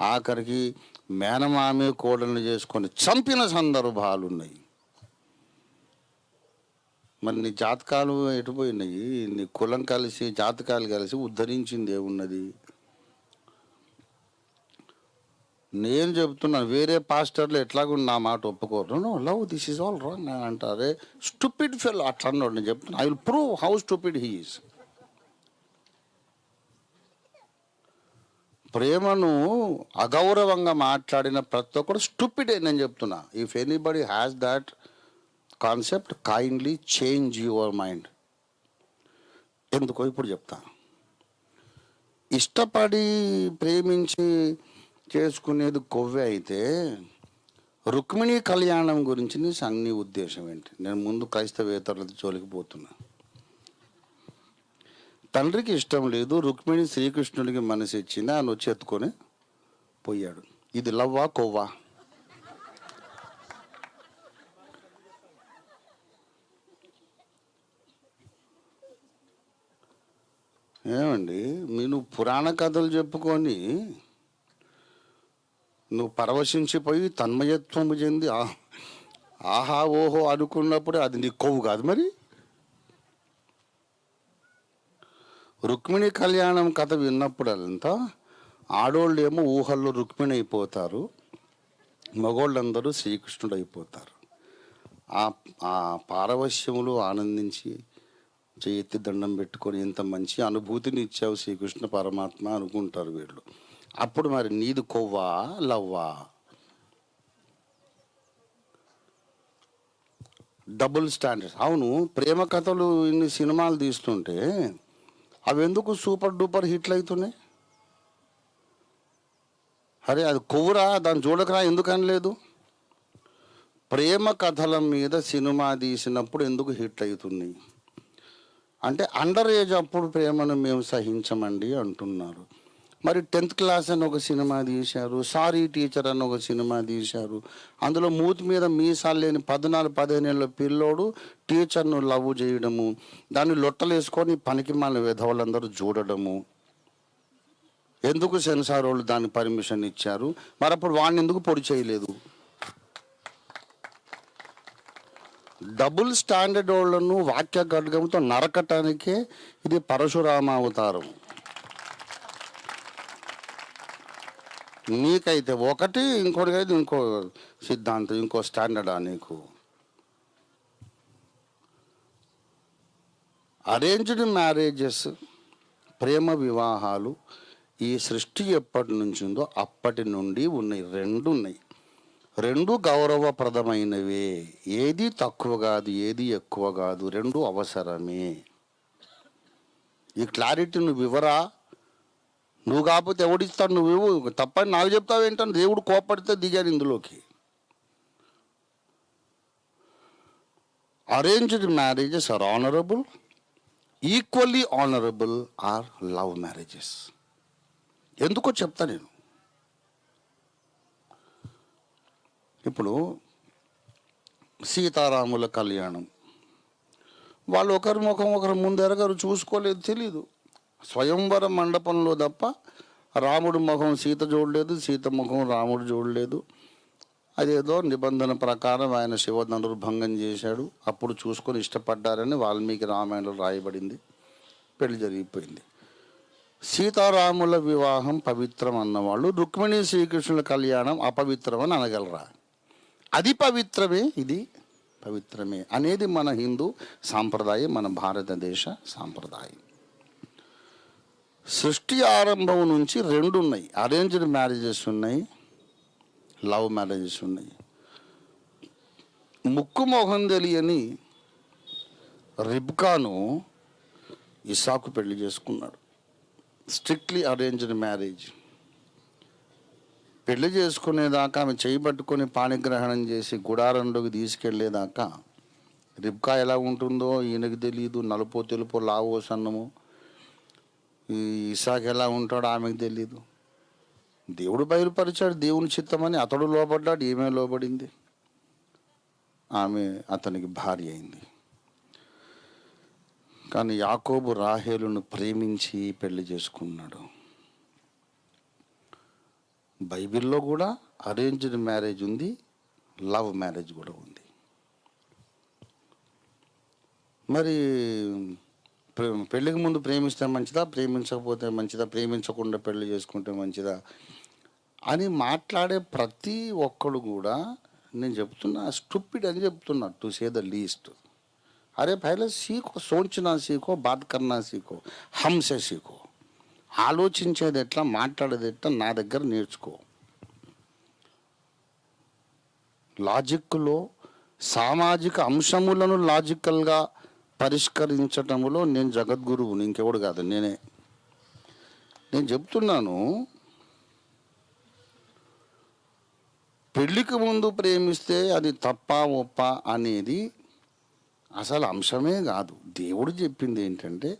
ఆఖరికి మేనమామే కోడలను చేసుకొని చంపిన సందర్భాలు ఉన్నాయి. మరి నీ జాతకాలు ఎటుపోయినాయి? నీ కులం కలిసి జాతకాలు కలిసి ఉద్ధరించింది ఏమున్నది? నేను చెప్తున్నాను, వేరే పాస్టర్లు ఎట్లాగో నా మాట ఒప్పుకోరు. No love this is all wrong అని అంటారే. స్టూపిడ్ ఫెలో అట్లా అన్నాడు. నేను చెప్తున్నా, I will prove how stupid he is. ప్రేమను అగౌరవంగా మాట్లాడిన ప్రతి ఒక్కరు స్టూపిడే నేను చెప్తున్నా. If anybody has that concept, kindly change your mind. ఎందుకో ఇప్పుడు చెప్తా. ఇష్టపడి ప్రేమించి చేసుకునేది కొవ్వే అయితే రుక్మిణీ కళ్యాణం గురించి నీ ఉద్దేశం ఏంటి? నేను ముందు క్రైస్తవేతరులతో జోలికి పోతున్నా. తండ్రికి ఇష్టం లేదు, రుక్మిణి శ్రీకృష్ణుడికి మనసు ఇచ్చింది, ఆయన వచ్చి ఎత్తుకొని పోయాడు. ఇది లవ్వా కొవ్వా? ఏమండి, నువ్వు పురాణ కథలు చెప్పుకొని నువ్వు పరవశించిపోయి తన్మయత్వము చెంది ఆహా ఓహో అనుకున్నప్పుడే అది నీ కొవ్వు కాదు. మరి రుక్మిణి కళ్యాణం కథ విన్నప్పుడంతా ఆడోళ్ళు ఏమో ఊహల్లో రుక్మిణి అయిపోతారు, మగోళ్ళందరూ శ్రీకృష్ణుడు అయిపోతారు. ఆ పారవశ్యములు ఆనందించి చేతి దండం పెట్టుకొని ఇంత మంచి అనుభూతిని ఇచ్చావు శ్రీకృష్ణ పరమాత్మ అనుకుంటారు వీళ్ళు. అప్పుడు మరి నీది కొవ్వా లవ్వా? Double standards. అవును, ప్రేమ కథలు ఇన్ని సినిమాలు తీస్తుంటే అవి ఎందుకు సూపర్ డూపర్ హిట్లు అవుతున్నాయి? అరే అది కొవ్వురా, దాన్ని చూడకరా ఎందుకు అనలేదు? ప్రేమ కథల మీద సినిమా తీసినప్పుడు ఎందుకు హిట్ అవుతున్నాయి అంటే అండర్ ఏజ్ అప్పుడు ప్రేమను మేము సహించమండి అంటున్నారు. మరి 10th క్లాస్ అని ఒక సినిమా తీశారు, సారీ టీచర్ అని ఒక సినిమా తీశారు. అందులో మూతి మీద మీసాలు లేని 14-15 ఏళ్ళ పిల్లోడు టీచర్ను లవ్ చేయడము, దాన్ని లొట్టలేసుకొని పనికి మన విధవలందరూ చూడడము. ఎందుకు సెన్సార్ వాళ్ళు దానికి పర్మిషన్ ఇచ్చారు? మరి అప్పుడు వాడిని ఎందుకు పొడి చేయలేదు? డబుల్ స్టాండర్డ్ వాళ్ళను వాక్య ఖడ్గంతో నరకటానికే ఇది పరశురామ అవతారం. నీకైతే ఒకటి, ఇంకోటికైతే ఇంకో సిద్ధాంతం, ఇంకో స్టాండర్డా నీకు? అరేంజ్డ్ మ్యారేజెస్, ప్రేమ వివాహాలు ఈ సృష్టి ఎప్పటి నుంచి ఉందో అప్పటి నుండి ఉన్నాయి. 2 ఉన్నాయి, 2 గౌరవప్రదమైనవే. ఏది తక్కువ కాదు, ఏది ఎక్కువ కాదు, 2 అవసరమే. ఈ క్లారిటీ నువ్వు ఇవ్వరా, నువ్వు కాకపోతే ఎవడిస్తాడు, నువ్వు తప్పని నాకు చెప్తావు ఏంటని దేవుడు కోపడితే దిగాడు ఇందులోకి. Arranged marriages are honourable, equally honourable are love marriages. ఎందుకో చెప్తా నేను. ఇప్పుడు సీతారాముల కళ్యాణం, వాళ్ళు ఒకరి ముఖం ఒకరు ముందెరగరు, చూసుకోలేదు, తెలీదు. స్వయంవర మండపంలో తప్ప రాముడు ముఖం సీత చూడలేదు, సీత ముఖం రాముడు చూడలేదు. అదేదో నిబంధన ప్రకారం ఆయన శివధనుర్భంగం చేశాడు, అప్పుడు చూసుకొని ఇష్టపడ్డారని వాల్మీకి రామాయణంలో రాయబడింది. పెళ్లి జరిగిపోయింది. సీతారాముల వివాహం పవిత్రం అన్నవాళ్ళు రుక్మిణి శ్రీకృష్ణుల కళ్యాణం అపవిత్రం అని అనగలరా? అది పవిత్రమే, ఇది పవిత్రమే అనేది మన హిందూ సాంప్రదాయం, మన భారతదేశ సాంప్రదాయం. సృష్టి ఆరంభం నుంచి రెండు ఉన్నాయి, అరేంజ్డ్ మ్యారేజెస్ ఉన్నాయి, లవ్ మ్యారేజెస్ ఉన్నాయి. ముక్కు మొహం తెలియని రిబ్కాను ఇసాకు పెళ్లి చేసుకున్నాడు. Strictly arranged marriage. పెళ్లి చేసుకునేదాకా ఆమె చేయి పట్టుకొని పాణిగ్రహణం చేసి గుడారంలోకి తీసుకెళ్లేదాకా రిబ్కా ఎలా ఉంటుందో ఈయనకు తెలియదు. నలుపో తెలుపో లావో సన్నము ఈ ఇసాక్ ఎలా ఉంటాడో ఆమెకు తెలీదు. దేవుడు బయలుపరిచాడు దేవుని చిత్తమని, అతడు లోబడ్డాడు, ఈమె లోబడింది, ఆమె అతనికి భార్య అయింది. కానీ యాకోబు రాహేలును ప్రేమించి పెళ్లి చేసుకున్నాడు. బైబిల్లో కూడా అరేంజ్డ్ మ్యారేజ్ ఉంది, లవ్ మ్యారేజ్ కూడా ఉంది. మరి పెళ్ళికి ముందు ప్రేమిస్తే మంచిదా, ప్రేమించకపోతే మంచిదా, ప్రేమించకుండా పెళ్లి చేసుకుంటే మంచిదా అని మాట్లాడే ప్రతి ఒక్కడు కూడా నేను చెప్తున్నా స్టూపిడ్ అని చెప్తున్నా, టు సే ద లీస్ట్. అరే పहले सीखो, सोचना सीखो, बात करना सीखो, हमसे सीखो. ఆలోచించేది ఎట్లా, మాట్లాడేది ఎట్లా నా దగ్గర నేర్చుకో. లాజిక్లో సామాజిక అంశములను లాజికల్గా పరిష్కరించటంలో నేను జగద్గురువుని, ఇంకెవడు కాదు, నేను చెప్తున్నాను. పెళ్ళికి ముందు ప్రేమిస్తే అది తప్ప ఒప్ప అనేది అసలు అంశమే కాదు. దేవుడు చెప్పింది ఏంటంటే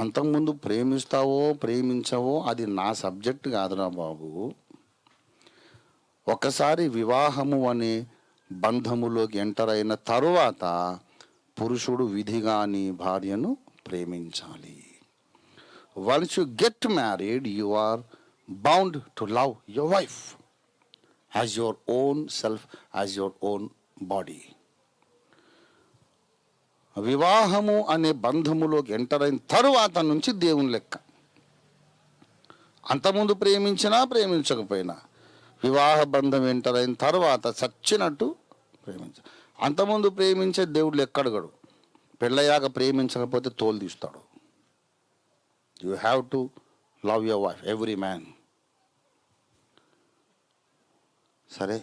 అంతకుముందు ప్రేమిస్తావో ప్రేమించవో అది నా సబ్జెక్ట్ కాదురా బాబు. ఒకసారి వివాహము అనే బంధములోకి ఎంటర్ అయిన తరువాత పురుషుడు విధిగాని భార్యను ప్రేమించాలి. Once you get married you are bound to love your wife as your own self, as your own body. వివాహము అనే బంధములోకి ఎంటర్ అయిన తరువాత నుంచి దేవుని లెక్క. అంతకుముందు ప్రేమించినా ప్రేమించకపోయినా వివాహ బంధం ఎంటర్ అయిన తర్వాత చచ్చినట్టు ప్రేమించ. అంతకుముందు ప్రేమించే దేవుడు లెక్కడగడు. పెళ్ళయ్యాక ప్రేమించకపోతే తోలు తీస్తాడు. You have to love your wife, every man. సరే,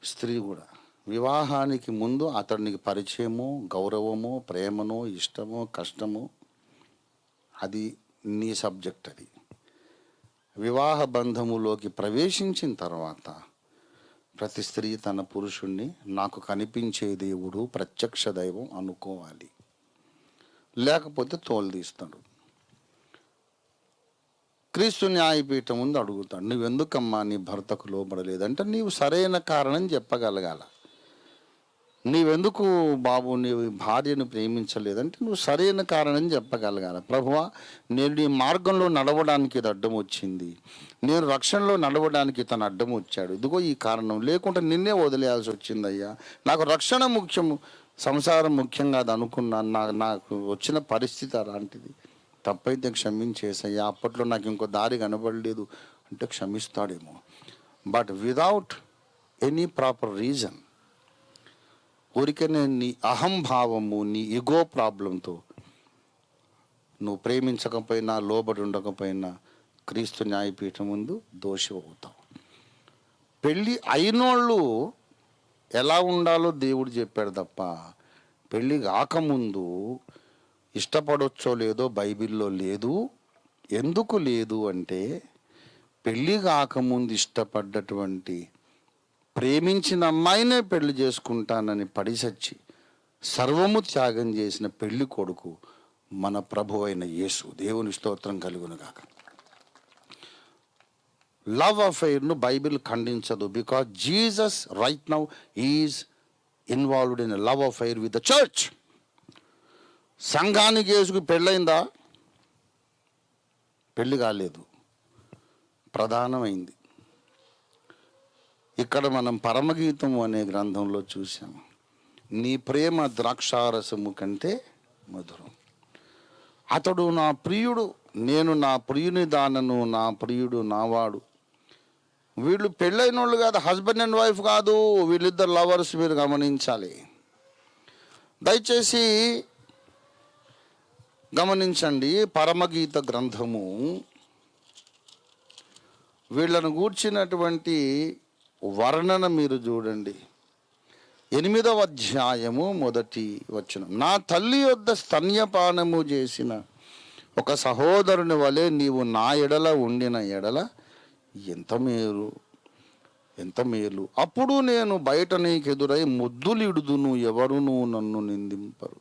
స్త్రీ కూడా వివాహానికి ముందు అతనికి పరిచయము, గౌరవము, ప్రేమను, ఇష్టము, కష్టము, అది నీ సబ్జెక్ట్. అది వివాహ బంధములోకి ప్రవేశించిన తర్వాత ప్రతి స్త్రీ తన పురుషుణ్ణి నాకు కనిపించే దేవుడు, ప్రత్యక్ష దైవం అనుకోవాలి. లేకపోతే తోలు తీస్తాడు. క్రీస్తు న్యాయపీఠం ముందు అడుగుతాడు, నువ్వెందుకమ్మా నీ భర్తకు లోబడలేదంటే నీవు సరైన కారణం చెప్పగలగాల. నీవెందుకు బాబు నీ భార్యను ప్రేమించలేదంటే నువ్వు సరైన కారణం చెప్పగలగాల. ప్రభువా, నేను నీ మార్గంలో నడవడానికి ఇది అడ్డం వచ్చింది, నేను రక్షణలో నడవడానికి తను అడ్డం వచ్చాడు, ఇదిగో ఈ కారణం, లేకుంటే నిన్నే వదిలేయాల్సి వచ్చిందయ్యా. నాకు రక్షణ ముఖ్యము, సంసారం ముఖ్యం కాదు అనుకున్నాను, నాకు వచ్చిన పరిస్థితి అలాంటిది, తప్పైతే క్షమించేసయ్యా, అప్పట్లో నాకు ఇంకో దారి కనబడలేదు అంటే క్షమిస్తాడేమో. But without any proper reason, ఊరికనే నీ అహంభావము, నీ ఇగో ప్రాబ్లంతో నువ్వు ప్రేమించకపోయినా లోబడి ఉండకపోయినా క్రీస్తు న్యాయపీఠం ముందు దోషి అవుతావు. పెళ్ళి అయినోళ్ళు ఎలా ఉండాలో దేవుడు చెప్పాడు తప్ప పెళ్ళి కాకముందు ఇష్టపడొచ్చో లేదో బైబిల్లో లేదు. ఎందుకు లేదు అంటే, పెళ్ళి కాకముందు ఇష్టపడ్డటువంటి ప్రేమించిన అమ్మాయినే పెళ్లి చేసుకుంటానని పడిసచ్చి సర్వము త్యాగం చేసిన పెళ్లి కొడుకు మన ప్రభు అయిన యేసు. దేవుని స్తోత్రం కలుగును గాక. లవ్ అఫైర్ను బైబిల్ ఖండించదు. Because Jesus right now is involved in love affair with the church. సంఘానికి యేసుకు పెళ్ళైందా? పెళ్ళి కాలేదు, ప్రధానమైంది. ఇక్కడ మనం పరమగీతం అనే గ్రంథంలో చూసాము, నీ ప్రేమ ద్రాక్షారసము కంటే మధురం. అతడు నా ప్రియుడు, నేను నా ప్రియుని దానను, నా ప్రియుడు నావాడు. వీళ్ళు పెళ్ళైన వాళ్ళు కాదు, హస్బెండ్ అండ్ వైఫ్ కాదు, వీళ్ళిద్దరు లవర్స్. మీరు గమనించాలి, దయచేసి గమనించండి. పరమగీత గ్రంథము వీళ్ళను గూర్చినటువంటి వర్ణన మీరు చూడండి. 8వ అధ్యాయము 1వ వచనం. నా తల్లి యొద్ద స్తన్యపానము చేసిన ఒక సహోదరుని వలె నీవు నా ఎడల ఉండిన ఎడల ఎంత మేలు, ఎంత మేలు. అప్పుడు నేను బయట నీకెదురై ముద్దులిడుదును, ఎవరును నన్ను నిందింపరు.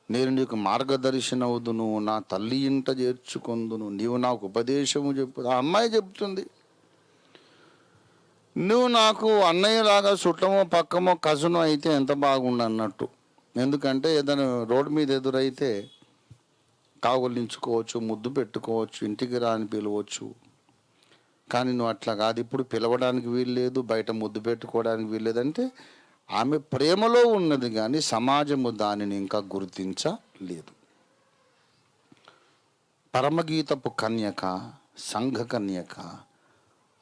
నేను నీకు మార్గదర్శనవుదును, నా తల్లి ఇంట చేర్చుకొందును, నీవు నాకు ఉపదేశము చెప్పు. ఆ అమ్మాయి చెప్తుంది, నువ్వు నాకు అన్నయ్యలాగా చుట్టమో పక్కమో కజను అయితే ఎంత బాగుండు అన్నట్టు. ఎందుకంటే ఏదైనా రోడ్డు మీద ఎదురైతే కాగులించుకోవచ్చు, ముద్దు పెట్టుకోవచ్చు, ఇంటికి రాని పిలవచ్చు. కానీ నువ్వు అట్లా కాదు, ఇప్పుడు పిలవడానికి వీల్లేదు, బయట ముద్దు పెట్టుకోవడానికి వీల్లేదంటే ఆమె ప్రేమలో ఉన్నది, కానీ సమాజము దానిని ఇంకా గుర్తించలేదు. పరమగీతపు కన్యక, సంఘ కన్యక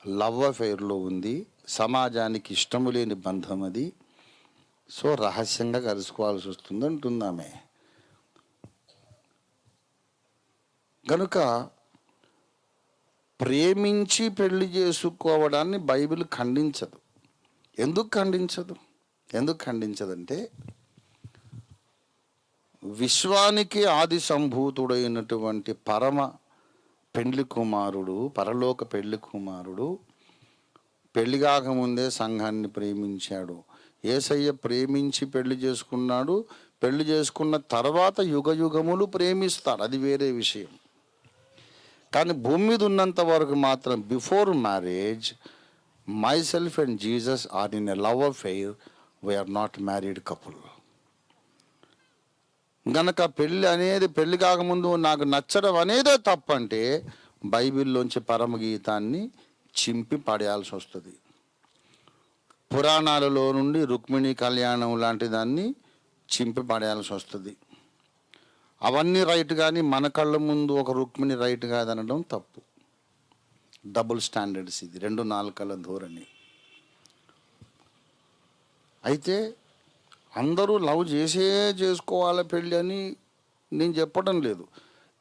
లవ్ అఫైర్లో ఉంది. సమాజానికి ఇష్టము లేని బంధం అది. సో రహస్యంగా కలుసుకోవాల్సి వస్తుంది అంటుంది ఆమె. కనుక ప్రేమించి పెళ్లి చేసుకోవడాన్ని బైబిల్ ఖండించదు. ఎందుకు ఖండించదు? ఎందుకు ఖండించదంటే, విశ్వానికి ఆది సంభూతుడైనటువంటి పరమ పెండ్లి కుమారుడు, పరలోక పెళ్లి కుమారుడు పెళ్లి కాకముందే సంఘాన్ని ప్రేమించాడు. యేసయ్య ప్రేమించి పెళ్లి చేసుకున్నాడు. పెళ్లి చేసుకున్న తర్వాత యుగ యుగములు ప్రేమిస్తారు, అది వేరే విషయం. కానీ భూమి మీద ఉన్నంత వరకు మాత్రం before marriage myself and Jesus are in a love affair. We're not married couple. గనక పెళ్ళి కాకముందు నాకు నచ్చడం అనేదే తప్పంటే బైబిల్లోంచి పరమగీతాన్ని చింపి పడేయాల్సి వస్తుంది. పురాణాలలో నుండి రుక్మిణి కళ్యాణం లాంటి దాన్ని చింపి పడేయాల్సి వస్తుంది. అవన్నీ రైట్, కానీ మన కళ్ళ ముందు ఒక రుక్మిణి రైట్ కాదనడం తప్పు. డబుల్ స్టాండర్డ్స్ ఇది, 2 నాలుకల ధోరణి. అయితే అందరూ లవ్ చేసుకోవాలి పెళ్ళి అని నేను చెప్పడం లేదు.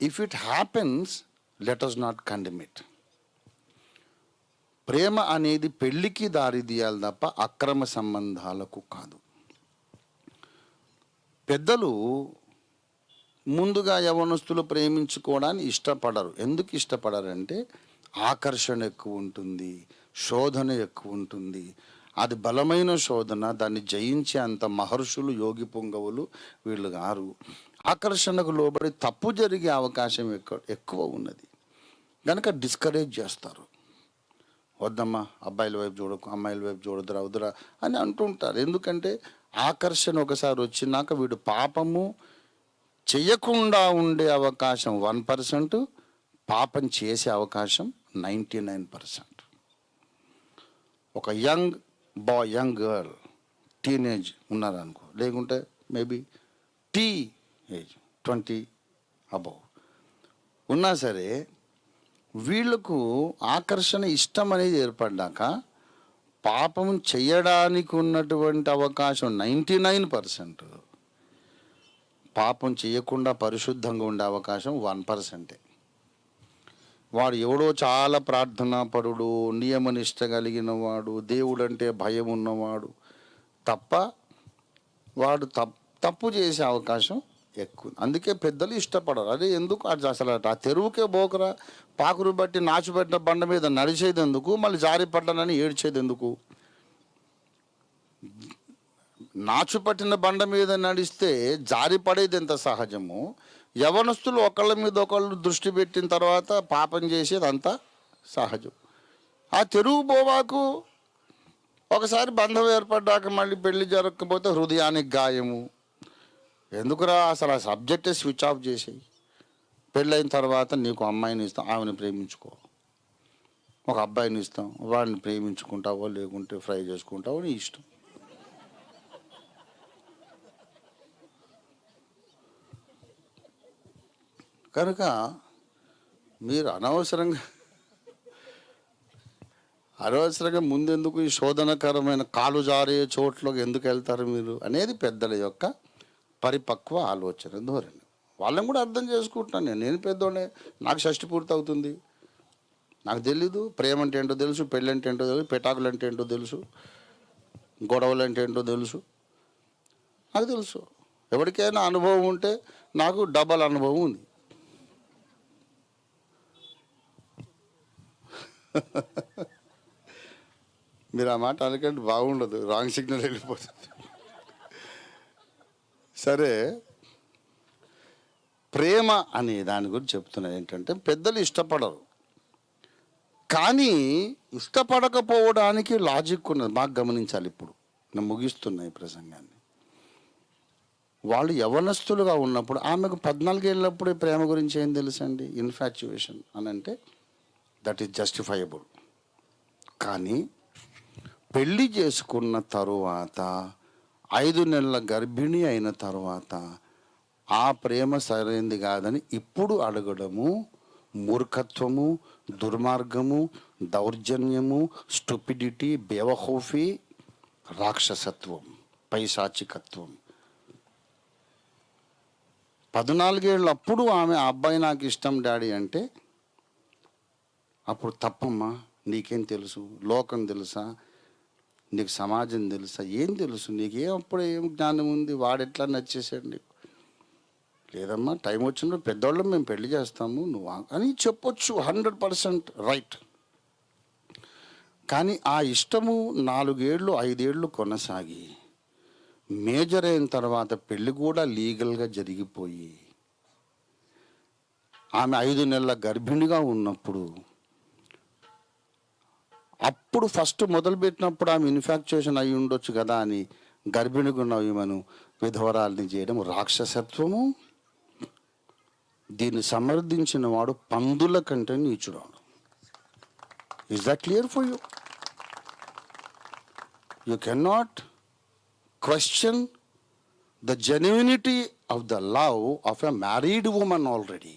If it happens let us not condemn it. ప్రేమ అనేది పెళ్ళికి దారి తీయాలి తప్ప అక్రమ సంబంధాలకు కాదు. పెద్దలు ముందుగా యవనస్తులు ప్రేమించుకోవడానికి ఇష్టపడరు. ఎందుకు ఇష్టపడరంటే ఆకర్షణ ఎక్కువ ఉంటుంది, శోధన ఎక్కువ ఉంటుంది. అది బలమైన శోధన, దాన్ని జయించే అంత మహర్షులు, యోగి పుంగవులు వీళ్ళు గారు. ఆకర్షణకు లోబడి తప్పు జరిగే అవకాశం ఎక్కువ ఉన్నది. కనుక డిస్కరేజ్ చేస్తారు. వద్దమ్మా, అబ్బాయిల వైపు చూడకు, అమ్మాయిల వైపు చూడదురా, వద్దురా అని అంటుంటారు. ఎందుకంటే ఆకర్షణ ఒకసారి వచ్చినాక వీడు పాపము చెయ్యకుండా ఉండే అవకాశం 1%, పాపం చేసే అవకాశం 99%. ఒక young boy, young girl, teenage ఉన్నారనుకో, లేకుంటే మేబీ టీ ఏజ్ 20 అబౌవ్ ఉన్నా సరే, వీళ్ళకు ఆకర్షణ ఇష్టం అనేది ఏర్పడ్డాక పాపం చేయడానికి ఉన్నటువంటి అవకాశం 99%, పాపం చేయకుండా పరిశుద్ధంగా ఉండే అవకాశం 1%. వాడు ఎవడో చాలా ప్రార్థనాపరుడు, నియమనిష్ట కలిగిన వాడు, దేవుడంటే భయం ఉన్నవాడు తప్ప వాడు తప్పు చేసే అవకాశం ఎక్కువ. అందుకే పెద్దలు ఇష్టపడరు. అదే ఎందుకు అది అసలు ఆ తెరువుకే పోకరా, పాకురు బట్టి నాచుబట్టిన బండ మీద నడిచేది ఎందుకు, మళ్ళీ జారి పడ్డానని ఏడ్చేది ఎందుకు? నాచు పట్టిన బండ మీద నడిస్తే జారి పడేది ఎంత సహజము, యవనస్తులు ఒకళ్ళ మీద ఒకళ్ళు దృష్టి పెట్టిన తర్వాత పాపం చేసేది అంతా సహజం. ఆ తెరువు పోవాకు ఒకసారి బంధం ఏర్పడ్డాక మళ్ళీ పెళ్లి జరగకపోతే హృదయానికి గాయము. ఎందుకురా అసలు ఆ సబ్జెక్టే స్విచ్ ఆఫ్ చేసేయి. పెళ్ళైన తర్వాత నీకు అమ్మాయిని ఇస్తాం, ఆమెను ప్రేమించుకో. ఒక అబ్బాయిని ఇస్తాం, వాడిని ప్రేమించుకుంటావో లేకుంటే ఫ్రై చేసుకుంటావో నీ ఇష్టం. కనుక మీరు అనవసరంగా ముందెందుకు ఈ శోధనకరమైన కాలు జారే చోట్లోకి ఎందుకు వెళ్తారు మీరు అనేది పెద్దల యొక్క పరిపక్వ ఆలోచన ధోరణి. వాళ్ళని కూడా అర్థం చేసుకుంటున్నాను. నేను పెద్దోడే, నాకు షష్టి పూర్తి అవుతుంది, నాకు తెలీదు ప్రేమ అంటే ఏంటో తెలుసు, పెళ్ళి అంటే ఏంటో తెలుసు, పెటాకులు అంటే ఏంటో తెలుసు, గొడవలు అంటే ఏంటో తెలుసు, నాకు తెలుసు. ఎవరికైనా అనుభవం ఉంటే నాకు డబల్ అనుభవం ఉంది. మీరు ఆ మాట అనకంటే బాగుండదు, రాంగ్ సిగ్నల్ వెళ్ళిపోతుంది. సరే, ప్రేమ అనే దాని గురించి చెప్తున్నది ఏంటంటే పెద్దలు ఇష్టపడరు, కానీ ఇష్టపడకపోవడానికి లాజిక్ ఉన్నది. బాగా గమనించాలి. ఇప్పుడు నేను ముగిస్తున్నా ఈ ప్రసంగాన్ని. వాళ్ళు యవనస్తులుగా ఉన్నప్పుడు, ఆమెకు 14 ఏళ్ళప్పుడు ప్రేమ గురించి ఏం తెలుసండి? ఇన్ఫాచ్యుయేషన్ అని అంటే దట్ ఈస్ జస్టిఫైయబుల్. కానీ పెళ్ళి చేసుకున్న తరువాత 5 నెలల గర్భిణి అయిన తర్వాత ఆ ప్రేమ సరైనది కాదని ఇప్పుడు అడగడము మూర్ఖత్వము, దుర్మార్గము, దౌర్జన్యము, స్టూపిడిటీ, బేవహూఫీ, రాక్షసత్వం, పైశాచికత్వం. 14 ఏళ్ళప్పుడు ఆమె ఆ అబ్బాయి నాకు ఇష్టం డాడీ అంటే అప్పుడు తప్పమ్మా. నీకేం తెలుసు? లోకం తెలుసా? నీకు సమాజం తెలుసా? ఏం తెలుసు నీకేం? అప్పుడు ఏం జ్ఞానం ఉంది? వాడెట్లా నచ్చేసాడు నీకు? లేదమ్మా, టైం వచ్చినప్పుడు పెద్దవాళ్ళం మేము పెళ్లి చేస్తాము నువ్వు అని చెప్పొచ్చు, 100% రైట్. కానీ ఆ ఇష్టము 4 ఏళ్ళు 5 ఏళ్ళు కొనసాగి మేజర్ అయిన తర్వాత పెళ్ళి కూడా లీగల్గా జరిగిపోయి ఆమె 5 నెలల గర్భిణిగా ఉన్నప్పుడు, అప్పుడు ఫస్ట్ మొదలుపెట్టినప్పుడు ఆమె ఇన్ఫాక్చుయేషన్ అయి ఉండొచ్చు కదా అని గర్భిణిగా ఉన్న ఈమెను విధవరాల్ని చేయడం రాక్షసత్వము. దీన్ని సమర్థించిన వాడు పందుల కంటే నీచుడాడు. Is that clear for you? You cannot question the genuinity of the love of a married woman already.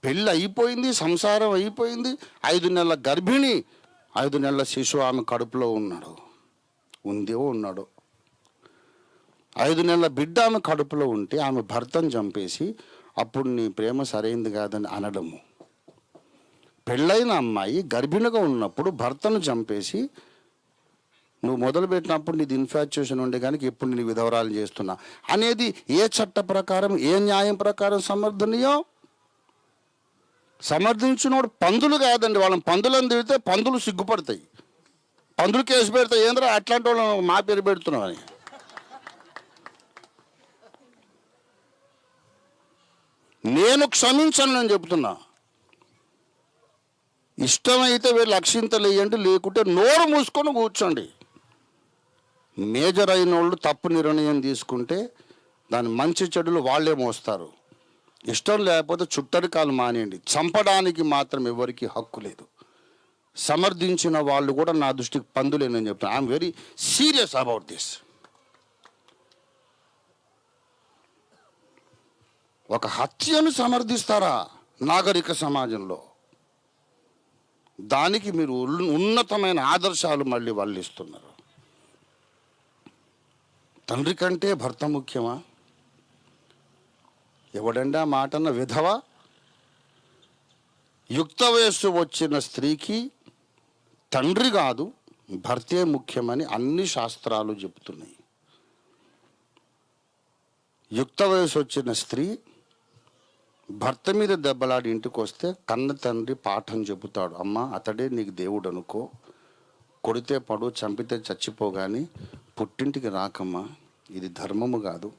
పెళ్ళి అయిపోయింది, సంసారం అయిపోయింది, 5 నెలల గర్భిణి, 5 నెలల శిశువు ఆమె కడుపులో ఉన్నాడు, ఉన్నాడు. 5 నెలల బిడ్డ ఆమె కడుపులో ఉంటే ఆమె భర్తను చంపేసి అప్పుడు నీ ప్రేమ సరైంది కాదని అనడము. పెళ్ళైన అమ్మాయి గర్భిణిగా ఉన్నప్పుడు భర్తను చంపేసి నువ్వు మొదలుపెట్టినప్పుడు నీది ఇన్ఫాచ్యుయేషన్ ఉండే కనుక ఇప్పుడు నీ విధవరాలు చేస్తున్నా అనేది ఏ చట్ట ప్రకారం, ఏ న్యాయం ప్రకారం సమర్థనీయం? సమర్థించినోడు పందులు కాదండి. వాళ్ళని పందులను తిడితే పందులు సిగ్గుపడతాయి, పందులు కేసు పెడతాయి. ఏంద్రా అట్లాంటి వాళ్ళని మా పేరు పెడుతున్నావు అని. నేను క్షమించను, నేను చెప్తున్నా. ఇష్టమైతే వీళ్ళు అక్షింతలు వేయండి, లేకుంటే నోరు మూసుకొని కూర్చోండి. మేజర్ అయిన వాళ్ళు తప్పు నిర్ణయం తీసుకుంటే దాని మంచి చెడులు వాళ్ళే మోస్తారు. ఇష్టం లేకపోతే చుట్టరికాలు మానేయండి. చంపడానికి మాత్రం ఎవరికి హక్కు లేదు. సమర్థించిన వాళ్ళు కూడా నా దృష్టికి పందులేనని చెప్తాను. I'm very serious about this. ఒక హత్యను సమర్థిస్తారా నాగరిక సమాజంలో? దానికి మీరు ఉన్నతమైన ఆదర్శాలు మళ్ళీ వాళ్ళు ఇస్తున్నారు. తండ్రి కంటే భర్త ముఖ్యమా? ఎవడండి ఆ మాటన్న విధవ? యుక్త వయస్సు వచ్చిన స్త్రీకి తండ్రి కాదు భర్తే ముఖ్యమని అన్ని శాస్త్రాలు చెప్తున్నాయి. యుక్త వయసు వచ్చిన స్త్రీ భర్త మీద దెబ్బలాడి ఇంటికి వస్తే కన్న తండ్రి పాఠం చెబుతాడు. అమ్మ, అతడే నీకు దేవుడు అనుకో, కొడితే పడు, చంపితే చచ్చిపోగాని పుట్టింటికి రాకమ్మా, ఇది ధర్మము కాదు.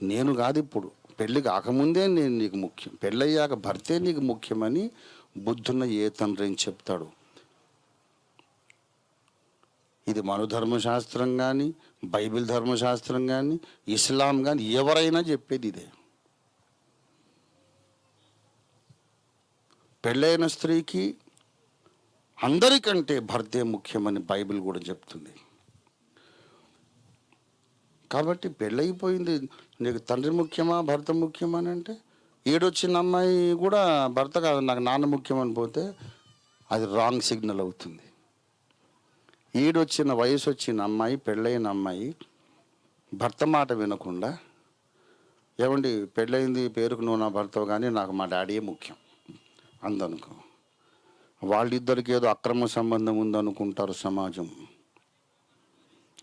నేను కాదు, ఇప్పుడు పెళ్ళి కాకముందే నేను నీకు ముఖ్యం, పెళ్ళయ్యాక భర్తే నీకు ముఖ్యమని బుద్ధున్న ఏ తండ్రి అని చెప్తాడు. ఇది మను ధర్మశాస్త్రం కానీ, బైబిల్ ధర్మశాస్త్రం కానీ, ఇస్లాం కానీ ఎవరైనా చెప్పేది ఇదే. పెళ్ళైన స్త్రీకి అందరికంటే భర్తే ముఖ్యమని బైబిల్ కూడా చెప్తుంది. కాబట్టి పెళ్ళైపోయింది, నీకు తండ్రి ముఖ్యమా భర్త ముఖ్యమా అని అంటే, ఈడొచ్చిన అమ్మాయి కూడా భర్త కాదు నాకు నాన్న ముఖ్యమని పోతే అది రాంగ్ సిగ్నల్ అవుతుంది. ఈడొచ్చిన వయసు వచ్చిన అమ్మాయి, పెళ్ళైన అమ్మాయి భర్త మాట వినకుండా, ఏమండి పెళ్ళయింది పేరుకు నువ్వు నా భర్తవు కానీ నాకు మా డాడీయే ముఖ్యం అందనుకో, వాళ్ళిద్దరికి ఏదో అక్రమ సంబంధం ఉందనుకుంటారు సమాజం.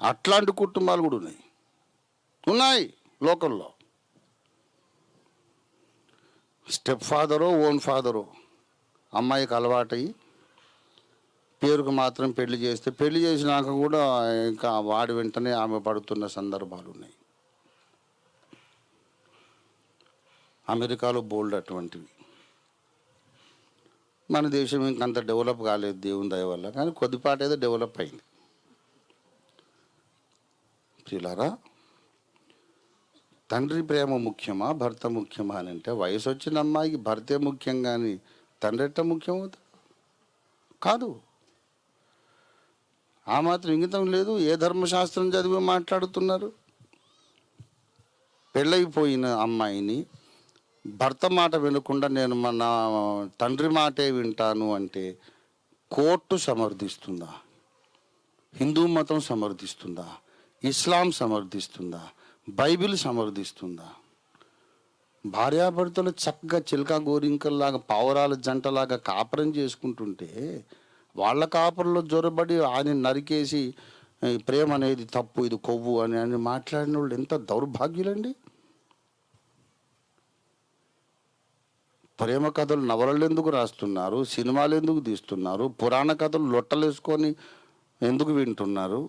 అట్లాంటి కుటుంబాలు కూడా ఉన్నాయి లోకల్లో. స్టెప్ ఫాదరో ఓన్ ఫాదరో అమ్మాయికి అలవాటయి పేరుకు మాత్రం పెళ్లి చేస్తే, పెళ్లి చేసినాక కూడా ఇంకా వాడి వెంటనే ఆమె పడుతున్న సందర్భాలు ఉన్నాయి. అమెరికాలో బోల్డ్ అటువంటివి. మన దేశం ఇంకంత డెవలప్ కాలేదు దేవుని దయ వల్ల, కానీ కొద్దిపాటి ఏదో డెవలప్ అయింది. పిల్లరా, తండ్రి ప్రేమ ముఖ్యమా భర్త ముఖ్యమా అని అంటే, వయసు వచ్చిన అమ్మాయికి భర్తే ముఖ్యం కానీ తండ్రి ఎట్ట ముఖ్యం అవుతాడు? కాదు. ఆ మాత్రం ఇంగితం లేదు. ఏ ధర్మశాస్త్రం చదివి మాట్లాడుతున్నారు? పెళ్ళైపోయిన అమ్మాయిని భర్త మాట వినకుండా నేను మన తండ్రి మాటే వింటాను అంటే కోర్టు సమర్థిస్తుందా? హిందూ మతం సమర్థిస్తుందా? ఇస్లాం సమర్థిస్తుందా? బైబిల్ సమర్థిస్తుందా? భార్యాభర్తలు చక్కగా చిలక గోరింకల్లాగా పావురాల జంటలాగా కాపురం చేసుకుంటుంటే వాళ్ళ కాపురంలో జొరబడి ఆయన నరికేసి ప్రేమ అనేది తప్పు, ఇది కొవ్వు అని మాట్లాడిన వాళ్ళు ఎంత దౌర్భాగ్యులండి. ప్రేమ కథలు నవలలు ఎందుకు రాస్తున్నారు? సినిమాలు ఎందుకు తీస్తున్నారు? పురాణ కథలు లొట్టలేసుకొని ఎందుకు వింటున్నారు?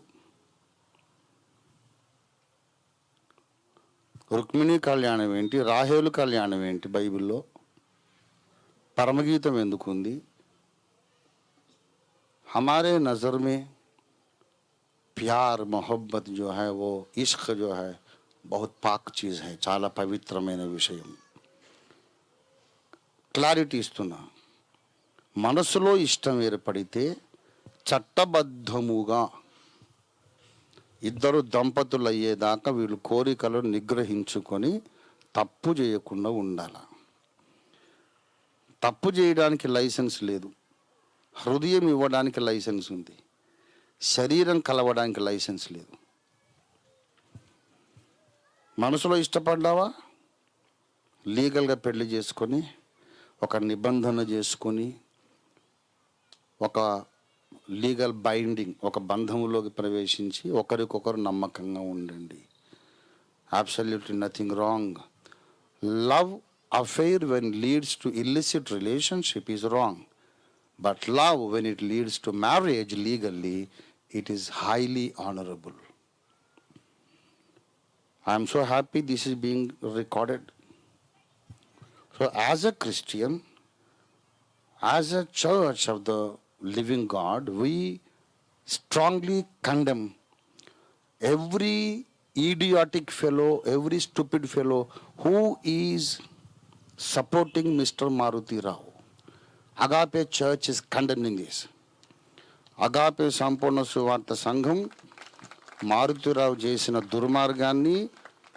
రుక్మిణి కళ్యాణం ఏంటి? రాహేలు కళ్యాణం ఏంటి బైబిల్లో? పరమగీతం ఎందుకుంది? हमारे नज़र में प्यार मोहब्बत जो है वो इश्क जो है बहुत पाक चीज़ है, చాలా పవిత్రమైన విషయం. క్లారిటీ ఇస్తున్నా. మనసులో ఇష్టం ఏర్పడితే చట్టబద్ధముగా ఇద్దరు దంపతులు అయ్యేదాకా వీళ్ళు కోరికలను నిగ్రహించుకొని తప్పు చేయకుండా ఉండాలి. తప్పు చేయడానికి లైసెన్స్ లేదు. హృదయం ఇవ్వడానికి లైసెన్స్ ఉంది, శరీరం కలవడానికి లైసెన్స్ లేదు. మనసులో ఇష్టపడ్డావా, లీగల్గా పెళ్లి చేసుకొని ఒక నిబంధన చేసుకొని ఒక లీగల్ బైండింగ్, ఒక బంధంలోకి ప్రవేశించి ఒకరికొకరు నమ్మకంగా ఉండండి. Absolutely nothing wrong. Love affair when leads to illicit relationship is wrong. But love, when it leads to marriage legally, it is highly honorable. I am so happy this is being recorded. So as a Christian, as a church of the living God, we strongly condemn every idiotic fellow, every stupid fellow who is supporting Mr. Maruti Rao. Agape Church is condemning this. Agape సంపూర్ణ సువార్త సంఘం మారుతిరావు చేసిన దుర్మార్గాన్ని,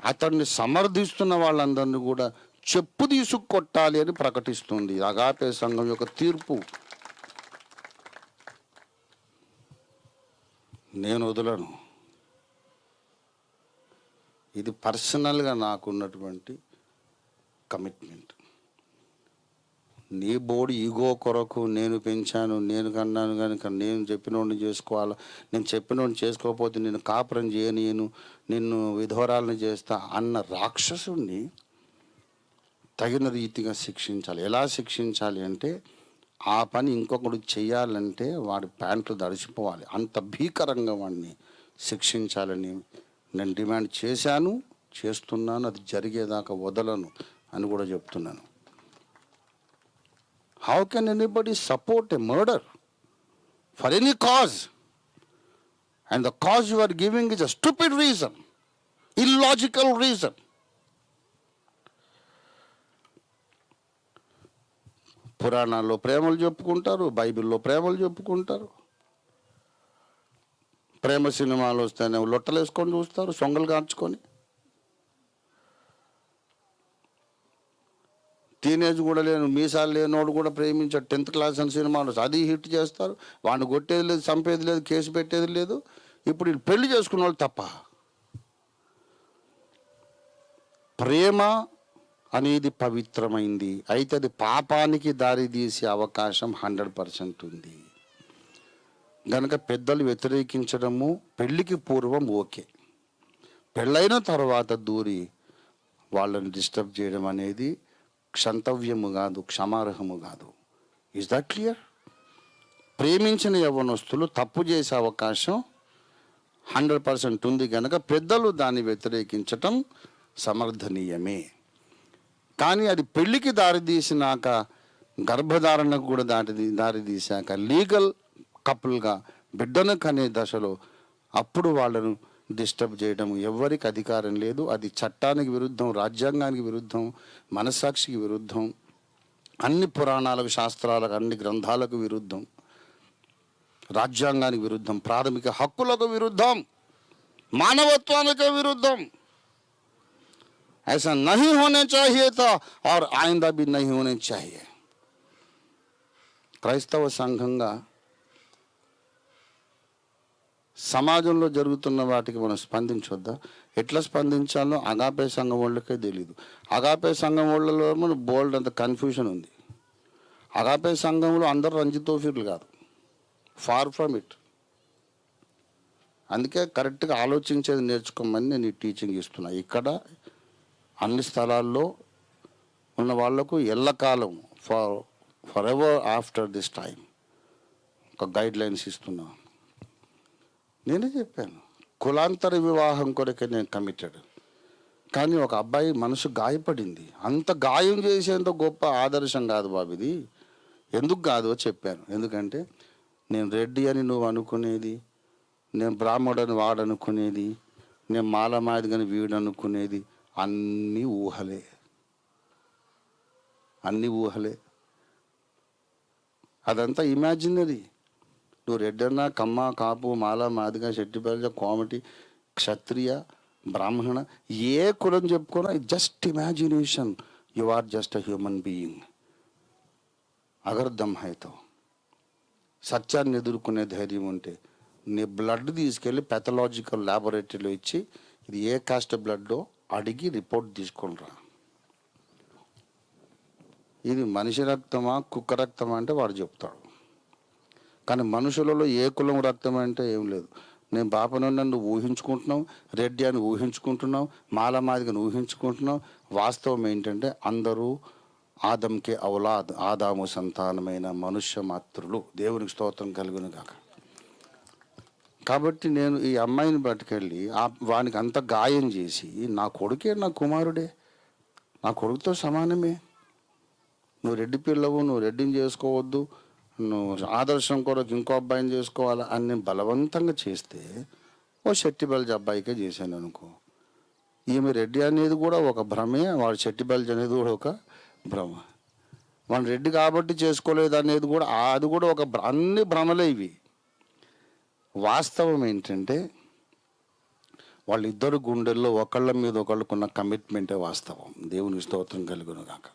అతన్ని సమర్థిస్తున్న వాళ్ళందరినీ కూడా చెప్పు తీసుకొట్టాలి అని ప్రకటిస్తుంది. Agape సంఘం యొక్క తీర్పు నేను వదలను. ఇది పర్సనల్గా నాకున్నటువంటి కమిట్మెంట్. నీ బోర్డు ఈగో కొరకు నేను పెంచాను, నేను కన్నాను కనుక నేను చెప్పినోడిని చేసుకోవాలి, నేను చెప్పినోడిని చేసుకోకపోతే నేను కాపురం చేయను, నిన్ను విధవరాలను చేస్తా అన్న రాక్షసుడిని తగిన రీతిగా శిక్షించాలి. ఎలా శిక్షించాలి అంటే, ఆ పని ఇంకొకడు చేయాలంటే వాడి ప్యాంట్లు దడిచిపోవాలి, అంత భీకరంగా వాడిని శిక్షించాలని నేను డిమాండ్ చేశాను, చేస్తున్నాను. అది జరిగేదాకా వదలను అని కూడా చెప్తున్నాను. How can anybody support a murder for any cause? And the cause you are giving is a stupid reason, illogical reason. పురాణాల్లో ప్రేమలు చెప్పుకుంటారు, బైబిల్లో ప్రేమలు చెప్పుకుంటారు. ప్రేమ సినిమాలు వస్తేనే లొట్టలేసుకొని చూస్తారు, సొంగలు కార్చుకొని. టీనేజ్ కూడా లేను, మీసాలు లేనోడు కూడా ప్రేమించాడు, 10th క్లాస్ అని సినిమాలు అది హిట్ చేస్తారు. వాడిని కొట్టేది లేదు, చంపేది లేదు, కేసు పెట్టేది లేదు. ఇప్పుడు వీళ్ళు పెళ్లి చేసుకున్న వాళ్ళు తప్ప. ప్రేమ అనేది పవిత్రమైంది, అయితే అది పాపానికి దారి తీసే అవకాశం 100% ఉంది. గనక పెద్దలు వ్యతిరేకించడము పెళ్ళికి పూర్వం ఓకే, పెళ్ళైన తర్వాత దూరి వాళ్ళని డిస్టర్బ్ చేయడం అనేది క్షంతవ్యము కాదు, క్షమార్హము కాదు. Is that clear? ప్రేమించిన యవ్వనస్తులు తప్పు చేసే అవకాశం 100% ఉంది. కనుక పెద్దలు దాన్ని వ్యతిరేకించటం సమర్థనీయమే. కానీ అది పెళ్ళికి దారితీసినాక, గర్భధారణకు కూడా దారితీశాక, లీగల్ కపుల్గా బిడ్డను కనే దశలో అప్పుడు వాళ్ళను డిస్టర్బ్ చేయడం ఎవరికి అధికారం లేదు. అది చట్టానికి విరుద్ధం, రాజ్యాంగానికి విరుద్ధం, మనస్సాక్షికి విరుద్ధం, అన్ని పురాణాలకు, శాస్త్రాలకు, అన్ని గ్రంథాలకు విరుద్ధం, రాజ్యాంగానికి విరుద్ధం, ప్రాథమిక హక్కులకు విరుద్ధం, మానవత్వానికి విరుద్ధం. ऐसा नहीं होने चाहिए था और आइंदा भी नहीं होने चाहिए. క్రైస్తవ సంఘంగా సమాజంలో జరుగుతున్న వాటికి మనం స్పందించొద్దా? ఎట్లా స్పందించాలో అగాపే సంఘం వాళ్ళకే తెలియదు. అగాపే సంఘం వాళ్ళలో మన బోల్డ్ అంత కన్ఫ్యూషన్ ఉంది. అగాపే సంఘంలో అందరూ రంజితోఫీర్లు కాదు, ఫార్ ఫ్రమ్ ఇట్. అందుకే కరెక్ట్గా ఆలోచించేది నేర్చుకోమని నేను ఈ టీచింగ్ ఇస్తున్నా. ఇక్కడ అన్ని స్థలాల్లో ఉన్న వాళ్లకు ఎల్లకాలం for ever after this time ఒక గైడ్ లైన్స్ ఇస్తున్నా. నేనే చెప్పాను, కులాంతర వివాహం కొరకే నేను కమిటెడ్. కానీ ఒక అబ్బాయి మనసు గాయపడింది, అంత గాయం చేసేంత గొప్ప ఆదర్శం కాదు బాబు ఇది. ఎందుకు కాదో చెప్పాను. ఎందుకంటే నేను రెడ్డి అని నువ్వు అనుకునేది, నేను బ్రాహ్మడని వాడనుకునేది, నేను మాలమాదిగని వీడు అనుకునేది అన్నీ ఊహలే, అన్నీ ఊహలే. అదంతా ఇమాజినరీ. నువ్వు రెడ్డన్న, కమ్మ, కాపు, మాల, మాదిగ, శెట్టిపల్లి, కోమటి, క్షత్రియ, బ్రాహ్మణ, ఏ కులం చెప్పుకోనా, just imagination. You are just a human being. అగర్ దమ్ హైతో సత్యాన్ని ఎదుర్కొనే ధైర్యం ఉంటే నీ బ్లడ్ తీసుకెళ్ళి పెథలాజికల్ ల్యాబొరేటరీలో ఇచ్చి ఇది ఏ కాస్ట్ బ్లడ్డో అడిగి రిపోర్ట్ తీసుకొని రా. ఇది మనిషి రక్తమా కుక్క రక్తమా అంటే వాడు చెప్తాడు. కానీ మనుషులలో ఏ కులం రక్తం అంటే ఏం లేదు. నేను బాపనున్న నువ్వు ఊహించుకుంటున్నావు, రెడ్డి అని ఊహించుకుంటున్నావు, మాలమాదిగని ఊహించుకుంటున్నావు. వాస్తవం ఏంటంటే అందరూ ఆదంకే ఔలాద్, ఆదాము సంతానమైన మనుష్య మాతృలు. దేవునికి స్తోత్రం కలుగును గాక. కాబట్టి నేను ఈ అమ్మాయిని పట్టుకెళ్ళి వానికి అంత గాయం చేసి, నా కొడుకే నా కుమారుడే, నా కొడుకుతో సమానమే, నువ్వు రెడ్డి పిల్లవు, నువ్వు రెడ్డిని చేసుకోవద్దు, నువ్వు ఆదర్శం కొరకు ఇంకో అబ్బాయిని చేసుకోవాలా అని నేను బలవంతంగా చేస్తే ఓ శెట్టిబల్జ అబ్బాయికే చేశాను అనుకో. ఈమె రెడ్డి అనేది కూడా ఒక భ్రమే, వాడు శెట్టిబల్జ అనేది కూడా ఒక భ్రమ. వాడు రెడ్డి కాబట్టి చేసుకోలేదు అనేది కూడా అది కూడా ఒక అన్ని భ్రమలే ఇవి. వాస్తవం ఏంటంటే వాళ్ళిద్దరు గుండెల్లో ఒకళ్ళ మీద ఒకళ్ళకున్న కమిట్మెంటే వాస్తవం. దేవుని స్తోత్రం కలుగును గాక.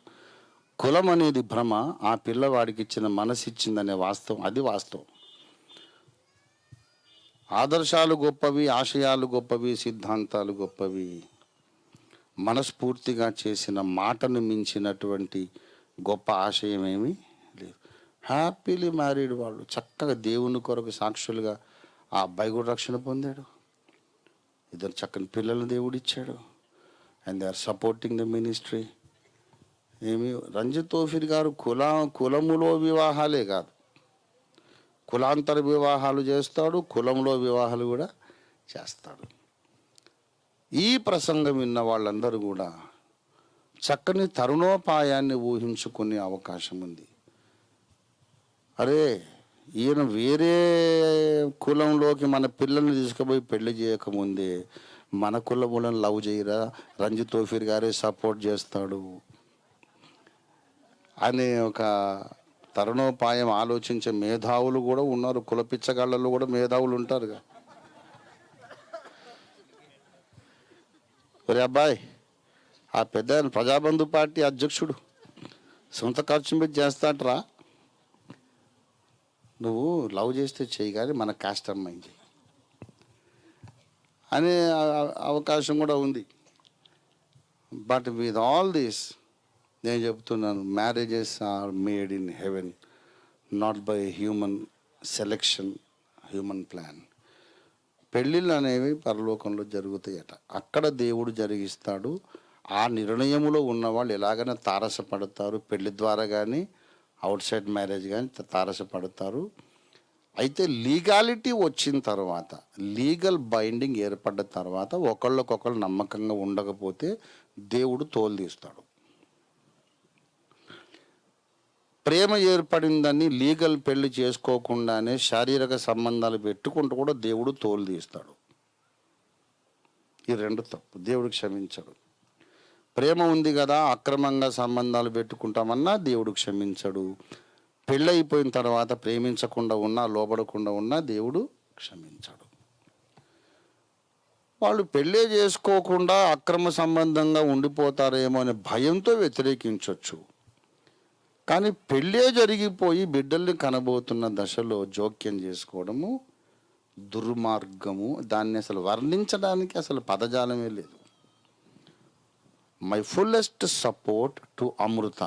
కులం అనేది భ్రమ, ఆ పిల్లవాడికి ఇచ్చిన మనసు ఇచ్చిందనే వాస్తవం, అది వాస్తవం. ఆదర్శాలు గొప్పవి, ఆశయాలు గొప్పవి, సిద్ధాంతాలు గొప్పవి. మనస్ఫూర్తిగా చేసిన మాటను మించినటువంటి గొప్ప ఆశయం ఏమీ లేదు. హ్యాపీలీ మ్యారీడ్ వాళ్ళు చక్కగా దేవుని కొరకు సాక్షులుగా ఆ అబ్బాయి కూడా రక్షణ పొందాడు. ఇద్దరు చక్కని పిల్లలు దేవుడు ఇచ్చాడు. And they are supporting the ministry. ఏమి రంజిత్ తోఫీర్ గారు కులములో వివాహాలే కాదు, కులాంతర వివాహాలు చేస్తాడు, కులంలో వివాహాలు కూడా చేస్తాడు. ఈ ప్రసంగం విన్న వాళ్ళందరూ కూడా చక్కని తరుణోపాయాన్ని ఊహించుకునే అవకాశం ఉంది. అరే, ఈయన వేరే కులంలోకి మన పిల్లల్ని తీసుకుపోయి పెళ్లి చేయకముందే మన కులములను లవ్ చేయరా, రంజిత్ తోఫీర్ గారే సపోర్ట్ చేస్తాడు అనే ఒక తరుణోపాయం ఆలోచించే మేధావులు కూడా ఉన్నారు. కులపిచ్చగాళ్ళలో కూడా మేధావులు ఉంటారుగా. ఒరే అబ్బాయి, ఆ పెద్ద ప్రజాబంధు పార్టీ అధ్యక్షుడు సొంత ఖర్చు మీద చేస్తాట్రా, నువ్వు లవ్ చేస్తే చెయ్యి కానీ మన కాస్ట్ అమ్మాయి చెయ్యి అనే అవకాశం కూడా ఉంది. బట్ విత్ ఆల్ దిస్ నేను చెప్తున్నాను, marriages are made in heaven, not by human selection, human plan. పెళ్ళిళ్ళు అనేవి పరలోకంలో జరుగుతాయట, అక్కడ దేవుడు జరిగిస్తాడు. ఆ నిర్ణయములో ఉన్నవాళ్ళు ఎలాగైనా తారసపడతారు, పెళ్లి ద్వారా కానీ అవుట్ సైడ్ మ్యారేజ్ కానీ తారసపడతారు. అయితే లీగాలిటీ వచ్చిన తర్వాత, లీగల్ బైండింగ్ ఏర్పడ్డ తర్వాత ఒకళ్ళకొకళ్ళు నమ్మకంగా ఉండకపోతే దేవుడు తోలు తీస్తాడు. ప్రేమ ఏర్పడిందని లీగల్ పెళ్లి చేసుకోకుండానే శారీరక సంబంధాలు పెట్టుకుంటూ కూడా దేవుడు తోలు తీస్తాడు. ఈ రెండు తప్పు, దేవుడు క్షమించడు. ప్రేమ ఉంది కదా, అక్రమంగా సంబంధాలు పెట్టుకుంటామన్నా దేవుడు క్షమించడు. పెళ్ళైపోయిన తర్వాత ప్రేమించకుండా ఉన్నా, లోబడకుండా ఉన్నా దేవుడు క్షమించడు. వాళ్ళు పెళ్ళే చేసుకోకుండా అక్రమ సంబంధంగా ఉండిపోతారేమో అనే భయంతో వ్యతిరేకించవచ్చు. కానీ పెళ్ళే జరిగిపోయి బిడ్డల్ని కనబోతున్న దశలో జోక్యం చేసుకోవడము దుర్మార్గము. దాన్ని అసలు వర్ణించడానికి అసలు పదజాలమే లేదు. My fullest support to Amrutha,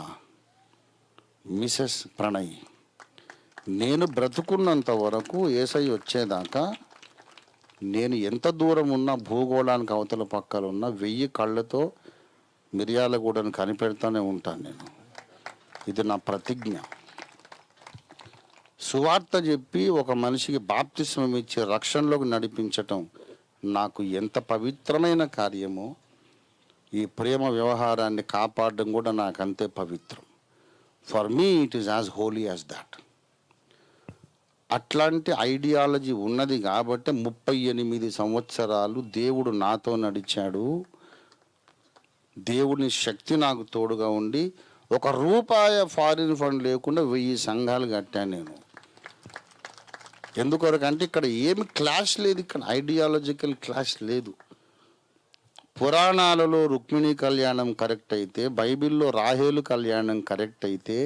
Mrs Pranay. నేను బ్రతుకున్నంత వరకు ఏసై వచ్చేదాకా నేను ఎంత దూరం ఉన్నా, భూగోళానికి అవతల పక్కల ఉన్న 1000 కళ్ళతో మిర్యాలగూడను కనిపెడతానే ఉంటాను నేను. ఇది నా ప్రతిజ్ఞ. సువార్త చెప్పి ఒక మనిషికి బాప్తిస్మం ఇచ్చి రక్షణలోకి నడిపించటం నాకు ఎంత పవిత్రమైన కార్యమో, ఈ ప్రేమ వ్యవహారాన్ని కాపాడడం కూడా నాకు అంతే పవిత్రం. For me it is as holy as that. అట్లాంటి ఐడియాలజీ ఉన్నది కాబట్టి 38 సంవత్సరాలు దేవుడు నాతో నడిచాడు. దేవుని శక్తి నాకు తోడుగా ఉండి ₹1 ఫారిన్ ఫండ్ లేకుండా 1000 సంఘాలు కట్టాను నేను. ఎందుకొరకంటే ఇక్కడ ఏమి క్లాష్ లేదు, ఇక్కడ ఐడియాలజికల్ క్లాష్ లేదు. పురాణాలలో రుక్మిణి కళ్యాణం కరెక్ట్ అయితే, బైబిల్లో రాహేలు కళ్యాణం కరెక్ట్ అయితే,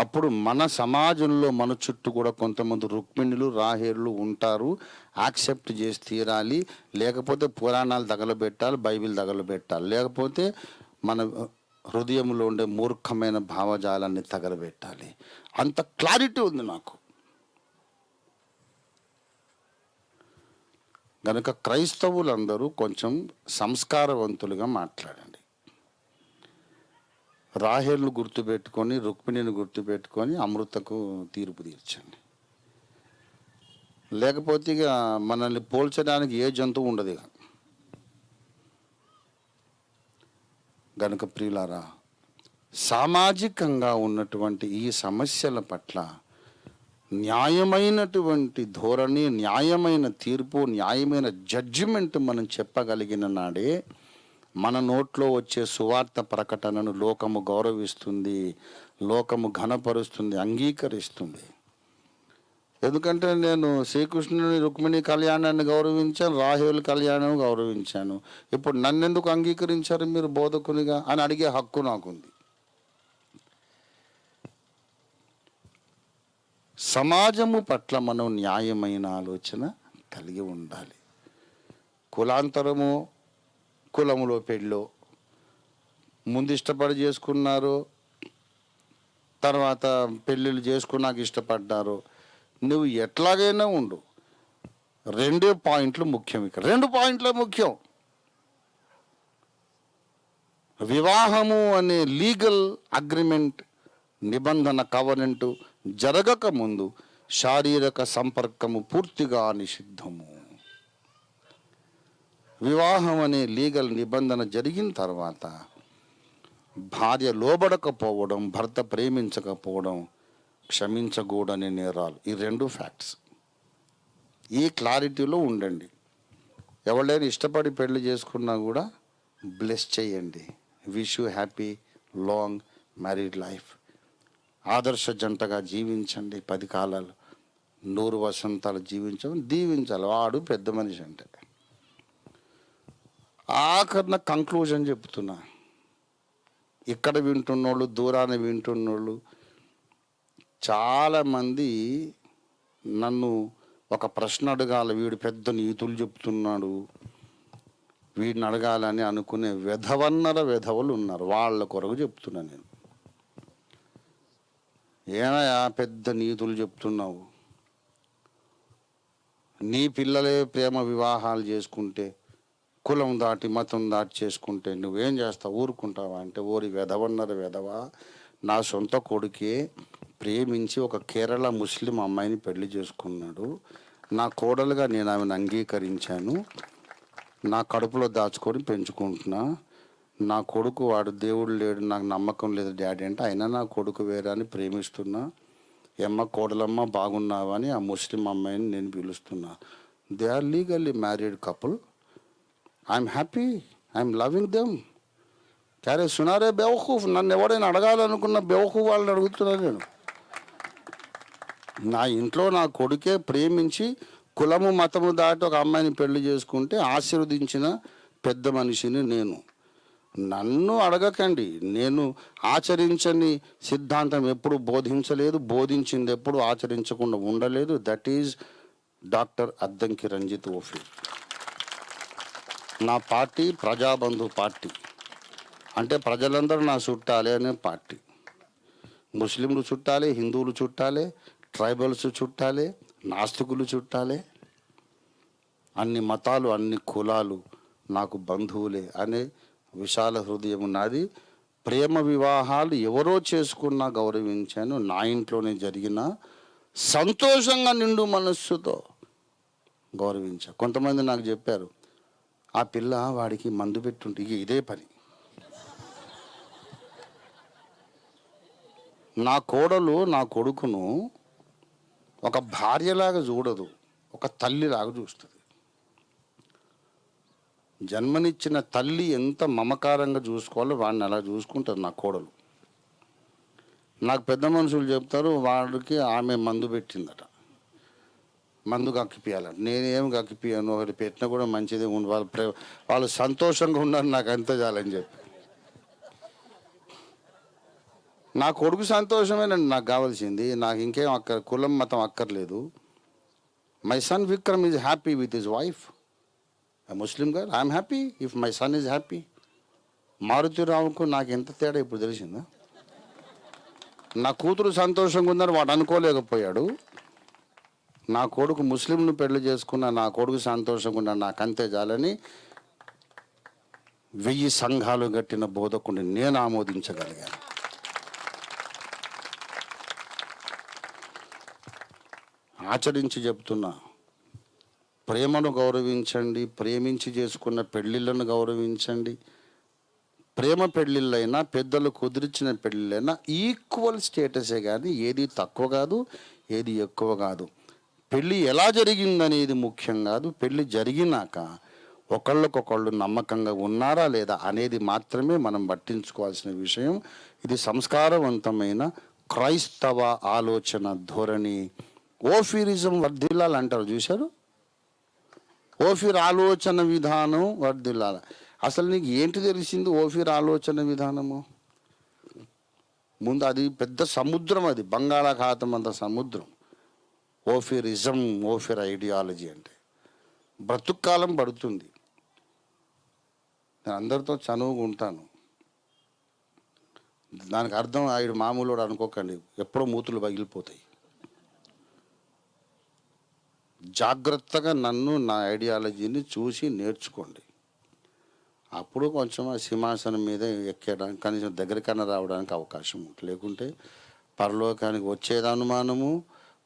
అప్పుడు మన సమాజంలో మన చుట్టూ కూడా కొంతమంది రుక్మిణులు రాహేలు ఉంటారు. యాక్సెప్ట్ చేసి తీరాలి. లేకపోతే పురాణాలు తగలబెట్టాలి, బైబిల్ తగలబెట్టాలి. లేకపోతే మన హృదయంలో ఉండే మూర్ఖమైన భావజాలాన్ని తగలబెట్టాలి. అంత క్లారిటీ ఉంది నాకు. కనుక క్రైస్తవులందరూ కొంచెం సంస్కారవంతులుగా మాట్లాడండి. రాహేల్ను గుర్తుపెట్టుకొని, రుక్మిణిని గుర్తుపెట్టుకొని అమృతకు తీర్పు తీర్చండి. లేకపోతే ఇక మనల్ని పోల్చడానికి ఏ జంతువు ఉండదు. ఇక గనుక ప్రియులారా, సామాజికంగా ఉన్నటువంటి ఈ సమస్యల పట్ల న్యాయమైనటువంటి ధోరణి, న్యాయమైన తీర్పు, న్యాయమైన జడ్జిమెంట్ మనం చెప్పగలిగిన నాడే మన నోట్లో వచ్చే సువార్త ప్రకటనను లోకము గౌరవిస్తుంది, లోకము ఘనపరుస్తుంది, అంగీకరిస్తుంది. ఎందుకంటే నేను శ్రీకృష్ణుని రుక్మిణి కళ్యాణాన్ని గౌరవించాను, రాహేల్ కళ్యాణం గౌరవించాను. ఇప్పుడు నన్నెందుకు అంగీకరించారు మీరు బోధకునిగా అని అడిగే హక్కు నాకుంది. సమాజము పట్ల మనం న్యాయమైన ఆలోచన కలిగి ఉండాలి. కులాంతరము, కులములో పెళ్ళో ముందు ఇష్టపడి చేసుకున్నారు, తర్వాత పెళ్ళిళ్ళు చేసుకున్నాక ఇష్టపడ్డారు. నువ్వు ఎట్లాగైనా ఉండు, 2 పాయింట్లు ముఖ్యం. ఇక్కడ 2 పాయింట్లే ముఖ్యం. వివాహము అనే లీగల్ అగ్రిమెంట్, నిబంధన, కవనెంటు జరగక ముందు శారీరక సంపర్కము పూర్తిగా నిషిద్ధము. వివాహం అనే లీగల్ నిబంధన జరిగిన తర్వాత భార్య లోబడకపోవడం, భర్త ప్రేమించకపోవడం క్షమించకూడని నేరాలు. ఈ 2 ఫ్యాక్ట్స్. ఈ క్లారిటీలో ఉండండి. ఎవరైనా ఇష్టపడి పెళ్లి చేసుకున్నా కూడా బ్లెస్ చేయండి. Wish you happy long married life. ఆదర్శ జంటగా జీవించండి. 10 కాలాలు 100 వసంతాలు జీవించమని దీవించాలి. వాడు పెద్ద మనిషి అంటే. ఆఖరిన కంక్లూజన్ చెప్తున్నా. ఇక్కడ వింటున్నోళ్ళు, దూరాన్ని వింటున్నోళ్ళు చాలామంది నన్ను ఒక ప్రశ్న అడగాలి, వీడు పెద్ద నీతులు చెప్తున్నాడు, వీడిని అడగాలని అనుకునే వెధవలు ఉన్నారు. వాళ్ళ కొరకు చెప్తున్నా నేను. ఏమయ్యా పెద్ద నీతులు చెప్తున్నావు, నీ పిల్లలే ప్రేమ వివాహాలు చేసుకుంటే, కులం దాటి మతం దాటి చేసుకుంటే నువ్వేం చేస్తావు, ఊరుకుంటావా అంటే, ఓరి వెధవా, నా సొంత కొడుకే ప్రేమించి ఒక కేరళ ముస్లిం అమ్మాయిని పెళ్లి చేసుకున్నాడు. నా కోడలుగా నేను ఆమెను అంగీకరించాను. నా కడుపులో దాచుకొని పెంచుకుంటున్నా. నా కొడుకు వాడు దేవుడు లేడు, నాకు నమ్మకం లేదు డాడీ అంటే, అయినా నా కొడుకు వేరే అని ప్రేమిస్తున్నా. ఎమ్మ కోడలమ్మ బాగున్నావా అని ఆ ముస్లిం అమ్మాయిని నేను పిలుస్తున్నా. They are legally married couple. I'm happy, I'm loving them. క్యారే సునారే బేవకూఫ్. నన్ను ఎవడైనా అడగాలనుకున్న బేవకూఫ్ వాళ్ళని అడుగుతున్నాను నేను. నా ఇంట్లో నా కొడుకే ప్రేమించి కులము మతము దాటి ఒక అమ్మాయిని పెళ్లి చేసుకుంటే ఆశీర్వదించిన పెద్ద మనిషిని నేను. నన్ను అడగకండి. నేను ఆచరించని సిద్ధాంతం ఎప్పుడు బోధించలేదు, బోధించింది ఎప్పుడు ఆచరించకుండా ఉండలేదు. That is doctor Addanki Ranjith Ophir. నా పార్టీ ప్రజాబంధు పార్టీ, అంటే ప్రజలందరూ నా చుట్టాలే అనే పార్టీ. ముస్లింలు చుట్టాలే, హిందువులు చుట్టాలే, ట్రైబల్స్ చుట్టాలే, నాస్తికులు చుట్టాలే, అన్ని మతాలు అన్ని కులాలు నాకు బంధువులే అనే విశాల హృదయం నాది. ప్రేమ వివాహాలు ఎవరో చేసుకున్నా గౌరవించాను. నా ఇంట్లోనే జరిగిన సంతోషంగా నిండు మనస్సుతో గౌరవించా. కొంతమంది నాకు చెప్పారు, ఆ పిల్ల వాడికి మందు పెట్టుంటే ఇదే పని. నా కోడలు నా కొడుకును ఒక భార్యలాగా చూడదు, ఒక తల్లిలాగా చూస్తుంది. జన్మనిచ్చిన తల్లి ఎంత మమకారంగా చూసుకోవాలో వాడిని అలా చూసుకుంటుంది నా కోడలు. నాకు పెద్ద మనుషులు చెప్తారు, వాడికి ఆమె మందు పెట్టిందట, మందు కక్కిపియాలంట. నేనేం కక్కిపియాను, ఒకటి పెట్టినా కూడా మంచిదే ఉండి వాళ్ళు సంతోషంగా ఉన్నారు, నాకు అంతే చాలని చెప్పి. నా కొడుకు సంతోషమేనండి నాకు కావాల్సింది. నాకు ఇంకేం కులం మతం అక్కర్లేదు. My son Vikram is happy with his wife, a Muslim girl. I am happy if my son is happy. మారుతిరావుకు నాకు ఎంత తేడా ఇప్పుడు తెలిసిందా? నా కూతురు సంతోషంగా ఉందని వాడు అనుకోలేకపోయాడు. నా కొడుకు ముస్లింను పెళ్లి చేసుకున్న నా కొడుకు సంతోషంగా ఉన్నాడు, నాకు అంతే చాలని 1000 సంఘాలు కట్టిన బోధకుడిని నేను ఆమోదించగలిగాను. ఆచరించి చెప్తున్నా, ప్రేమను గౌరవించండి, ప్రేమించి చేసుకున్న పెళ్ళిళ్ళను గౌరవించండి. ప్రేమ పెళ్ళిళ్ళైనా పెద్దలు కుదిర్చిన పెళ్ళిళ్ళైనా ఈక్వల్ స్టేటసే, కానీ ఏది తక్కువ కాదు, ఏది ఎక్కువ కాదు. పెళ్ళి ఎలా జరిగిందనేది ముఖ్యం కాదు, పెళ్ళి జరిగినాక ఒకళ్ళకొకళ్ళు నమ్మకంగా ఉన్నారా లేదా అనేది మాత్రమే మనం పట్టించుకోవాల్సిన విషయం. ఇది సంస్కారవంతమైన క్రైస్తవ ఆలోచన ధోరణి. ఓఫీరిజం వర్ధిల్లాలంటారు, చూశారు? ఓఫీర్ ఆలోచన విధానం వర్ధిల్లాల. అసలు నీకు ఏంటి తెలిసింది ఓఫీర్ ఆలోచన విధానము? ముందు అది పెద్ద సముద్రం, అది బంగాళాఖాతం అంత సముద్రం. ఓఫీరిజం, ఓఫీర్ ఐడియాలజీ అంటే బ్రతుక్కాలం పడుతుంది. నేను అందరితో చనువుగా ఉంటాను. దానికి అర్థం ఆయన మామూలు అనుకోకండి, ఎప్పుడో మూతులు పగిలిపోతాయి. జాగ్రత్తగా నన్ను, నా ఐడియాలజీని చూసి నేర్చుకోండి. అప్పుడు కొంచెం ఆ సింహాసనం మీద ఎక్కడానికి, కనీసం దగ్గరికన్నా రావడానికి అవకాశం ఉంటుంది. లేకుంటే పరలోకానికి వచ్చేది అనుమానము,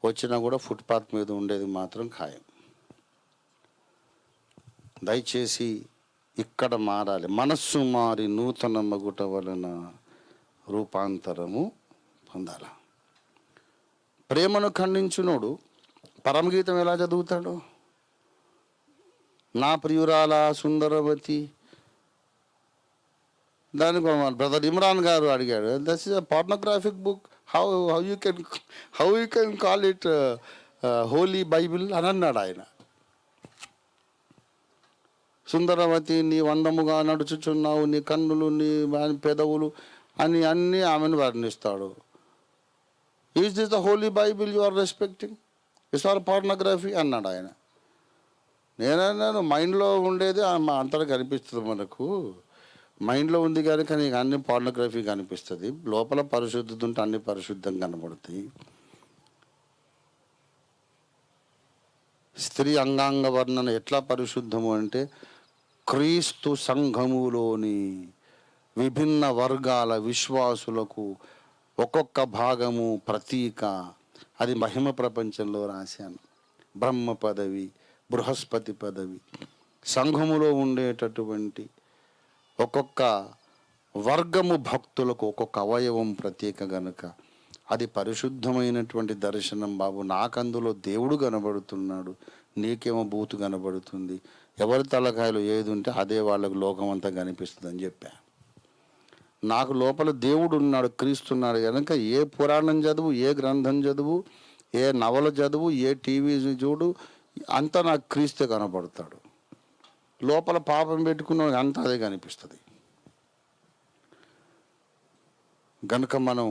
వచ్చినా కూడా ఫుట్పాత్ మీద ఉండేది మాత్రం ఖాయం. దయచేసి ఇక్కడ మారాలి. మనస్సు మారి నూతన మగుట వలన రూపాంతరము పొందాల. ప్రేమను ఖండించునోడు పరమగీతం ఎలా చదువుతాడు? నా ప్రియురాల సుందరవతి. దానికి బ్రదర్ ఇమ్రాన్ గారు అడిగాడు, that is a pornographic book, how you can call it Holi Bible అని అన్నాడు ఆయన. సుందరవతి, నీ వందముగా నడుచుచున్నావు, నీ కన్నులు, నీ పెదవులు అని అన్నీ ఆమెను వర్ణిస్తాడు. Is this the holy Bible you are respecting? It's or pornography అన్నాడు ఆయన. నేనన్నాను, మైండ్లో ఉండేది అంతటా కనిపిస్తుంది మనకు. మైండ్లో ఉంది కనుక నీకు అన్ని పార్నోగ్రఫీ కనిపిస్తుంది. లోపల పరిశుద్ధత ఉంటే అన్ని పరిశుద్ధంగా కనబడతాయి. స్త్రీ అంగాంగ వర్ణన ఎట్లా పరిశుద్ధము అంటే, క్రీస్తు సంఘములోని విభిన్న వర్గాల విశ్వాసులకు ఒక్కొక్క భాగము ప్రతీక. అది మహిమ ప్రపంచంలో రాశాను. బ్రహ్మ పదవి, బృహస్పతి పదవి, సంఘములో ఉండేటటువంటి ఒక్కొక్క వర్గము భక్తులకు ఒక్కొక్క అవయవం ప్రత్యేక గనుక అది పరిశుద్ధమైనటువంటి దర్శనం బాబు. నాకందులో దేవుడు కనబడుతున్నాడు, నీకేమో బూతు కనబడుతుంది. ఎవరి తలకాయలు ఏది ఉంటే అదే వాళ్ళకు లోకం అంతా కనిపిస్తుంది అని చెప్పా. నాకు లోపల దేవుడు ఉన్నాడు, క్రీస్తున్నాడు కనుక ఏ పురాణం చదువు, ఏ గ్రంథం చదువు, ఏ నవల చదువు, ఏ టీవీ చూడు, అంతా నాకు క్రీస్తే కనబడతాడు. లోపల పాపం పెట్టుకున్న అంతా అదే కనిపిస్తుంది. గనుక మనం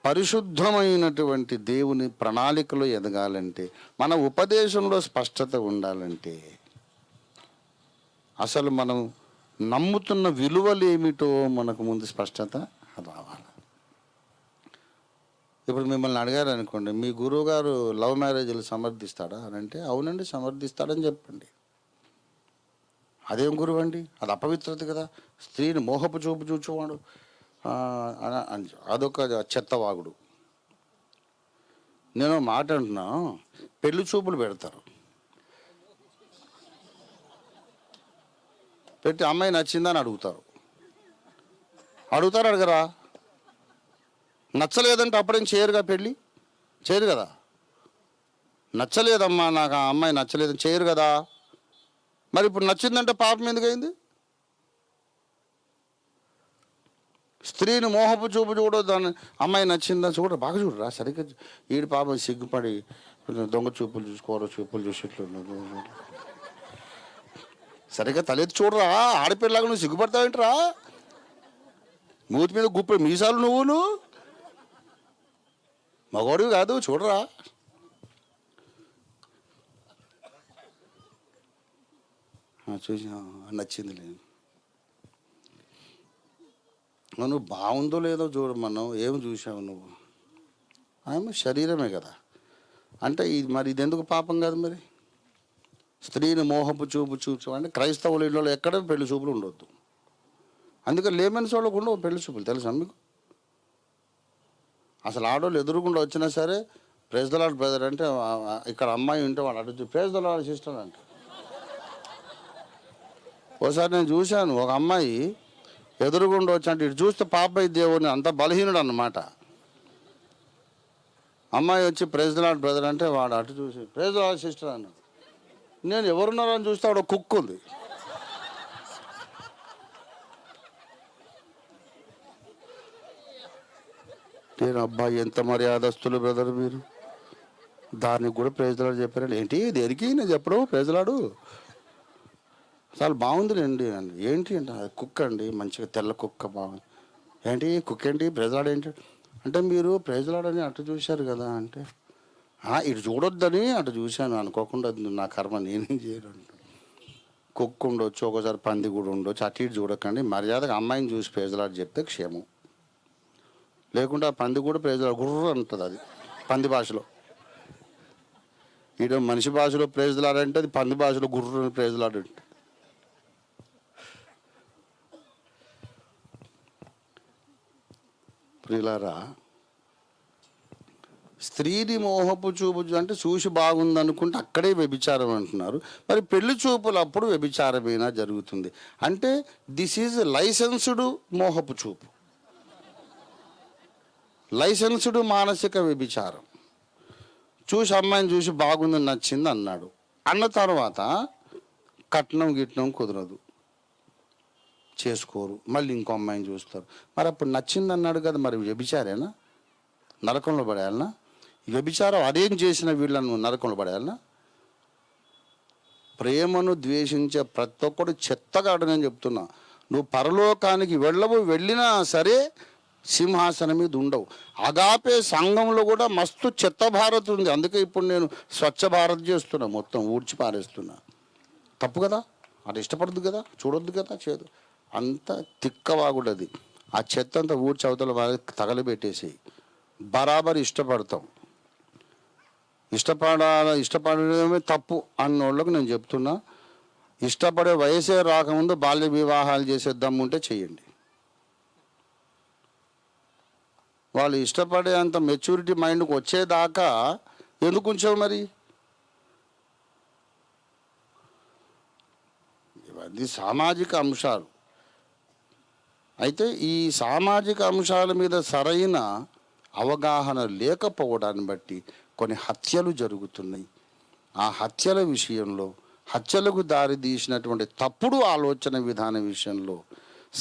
పరిశుద్ధమైనటువంటి దేవుని ప్రణాళికలో ఎదగాలంటే, మన ఉపదేశంలో స్పష్టత ఉండాలంటే, అసలు మనం నమ్ముతున్న విలువలు ఏమిటో మనకు ముందు స్పష్టత రావాలి. ఇప్పుడు మిమ్మల్ని అడిగారు అనుకోండి, మీ గురువుగారు లవ్ మ్యారేజ్లు సమర్థిస్తాడా అని అంటే, అవునండి సమర్థిస్తాడని చెప్పండి. అదేం గురువు అండి? అది అపవిత్రత కదా. స్త్రీని మోహపు చూపు చూచేవాడు అదొక చెత్తవాగుడు. నేను మాట అంటున్నా, పెళ్లి చూపులు పెడతారు, పెట్టి అమ్మాయి నచ్చిందని అడుగుతారు. అడగరా? నచ్చలేదంటే అప్పుడేం చేయరుగా, పెళ్ళి చేయరు కదా. నచ్చలేదమ్మా, నాకు ఆ అమ్మాయి నచ్చలేదని చేయరు కదా. మరి ఇప్పుడు నచ్చిందంటే పాపం ఎందుకైంది? స్త్రీని మోహపు చూపు చూడదు, దాన్ని అమ్మాయి నచ్చిందని చూడరు, బాగా చూడరా. సరిగ్గా ఈడు పాపం సిగ్గుపడి దొంగ చూపులు చూసుకోరు, చూపులు చూసేట్లు సరిగ్గా తలెత్తి చూడరా. ఆడపిల్లలాగా నువ్వు సిగ్గుపడతావేంట్రా? మూతి మీద గుప్ప మీసాలు నువ్వును మగవాడివి కాదు, చూడరా. చూసి నచ్చింది లేదు, నువ్వు బాగుందో లేదో చూడు. మనం ఏం చూసావు నువ్వు? ఆమె శరీరమే కదా. అంటే ఇది మరి ఇది ఎందుకు పాపం కాదు? మరి స్త్రీని మోహపు చూపు చూపు అంటే క్రైస్తవుల ఇళ్ళలో ఎక్కడ పెళ్లి చూపులు ఉండొద్దు. అందుకని లేమన్స్ వాళ్ళకు ఉండవు పెళ్లి చూపులు, తెలుసా మీకు? అసలు ఆడవాళ్ళు ఎదురుకుండా వచ్చినా సరే ప్రైజ్ ద లార్డ్ బ్రదర్ అంటే, ఇక్కడ అమ్మాయి ఉంటే వాడు అడుగుతూ ప్రైజ్ ద లార్డ్ సిస్టర్ అంటే. ఒకసారి నేను చూశాను, ఒక అమ్మాయి ఎదురుగుండా వచ్చి అంటే ఇటు చూస్తే పాపయ్య దేవుని అంత బలహీనుడు అన్నమాట. అమ్మాయి వచ్చి ప్రైజ్ ద లార్డ్ బ్రదర్ అంటే వాడు అటు చూసి ప్రైజ్ ద లార్డ్ సిస్టర్ అన్నాడు. నేను ఎవరున్నారని చూస్తే ఆవిడ కుక్ ఉంది. నేను అబ్బాయి ఎంత మర్యాదస్తులు బ్రదర్ మీరు, దానికి కూడా ప్రైజ్ ద లార్డ్ చెప్పారండి. ఏంటి దేనికి నేను చెప్పడం? ప్రైజ్ ద లార్డ్ చాలా బాగుందిలేండి అండి. ఏంటి అంటే అది కుక్ అండి, మంచిగా తెల్ల కుక్క బాగుంది. ఏంటి కుక్ ఏంటి? ప్రైజ్ ద లార్డ్ ఏంటి అంటే, మీరు ప్రైజ్ ద లార్డ్ అని అటు చూశారు కదా అంటే, ఇటు చూడొద్దని అటు చూశాను, అనుకోకుండా నా కర్మ నేనేం చేయను. కుక్ ఉండొచ్చు, ఒకసారి పంది కూడా ఉండొచ్చు, అటు ఇటు చూడకండి. మర్యాదగా అమ్మాయిని చూసి ప్రైజ్ ద లార్డ్ చెప్తే క్షేమం. లేకుంటే ఆ పంది కూడా ప్రేజలాడు గుర్ర అంటుంది, అది పంది భాషలో. ఇటు మనిషి భాషలో ప్రేజలాడంటే అది పంది భాషలో గుర్ర ప్రేజలాడు. ప్రియులారా, స్త్రీని మోహపు చూపు అంటే చూసి బాగుంది అనుకుంటే అక్కడే వ్యభిచారం అంటున్నారు. మరి పెళ్లి చూపులు అప్పుడు వ్యభిచారమేనా జరుగుతుంది అంటే దిస్ ఈజ్ లైసెన్స్డ్ మోహపు చూపు, లైసెన్స్డ్ మానసిక వ్యభిచారం. చూసి అమ్మాయిని చూసి బాగుంది నచ్చింది అన్నాడు, అన్న తర్వాత కట్నం గిట్నం కుదరదు, చేసుకోరు, మళ్ళీ ఇంకో అమ్మాయిని చూస్తారు. మరి అప్పుడు నచ్చింది అన్నాడు కదా, మరి వ్యభిచారేనా? నరకంలో పడేయాలనా? వ్యభిచారం అరేంజ్ చేసిన వీళ్ళను నరకంలో పడేయాలనా? ప్రేమను ద్వేషించే ప్రతి ఒక్కడు చెత్తగాడు. నేను చెప్తున్నా, నువ్వు పరలోకానికి వెళ్ళినా సరే సింహాసనం మీద ఉండవు. అగాపే సంఘంలో కూడా మస్తు చెత్త భారత్ ఉంది. అందుకే ఇప్పుడు నేను స్వచ్ఛ భారత్ చేస్తున్నా, మొత్తం ఊడ్చి పారేస్తున్నా. తప్పు కదా, అది ఇష్టపడద్దు కదా, చూడొద్దు కదా, చేదు అంత తిక్కవాగుడది. ఆ చెత్త అంతా ఊడ్చి అవతల వాళ్ళకి తగలబెట్టేసి బరాబర్ ఇష్టపడతాం. ఇష్టపడమే తప్పు అన్నోళ్ళకు నేను చెప్తున్నా, ఇష్టపడే వయసే రాకముందు బాల్య వివాహాలు చేసే దమ్ముంటే చెయ్యండి. వాళ్ళు ఇష్టపడే అంత మెచ్యూరిటీ మైండ్కి వచ్చేదాకా ఎందుకు ఉంచావు? మరి ఇవన్నీ సామాజిక అంశాలు. అయితే ఈ సామాజిక అంశాల మీద సరైన అవగాహన లేకపోవడాన్ని బట్టి కొన్ని హత్యలు జరుగుతున్నాయి. ఆ హత్యల విషయంలో, హత్యలకు దారి తీసినటువంటి తప్పుడు ఆలోచన విధాన విషయంలో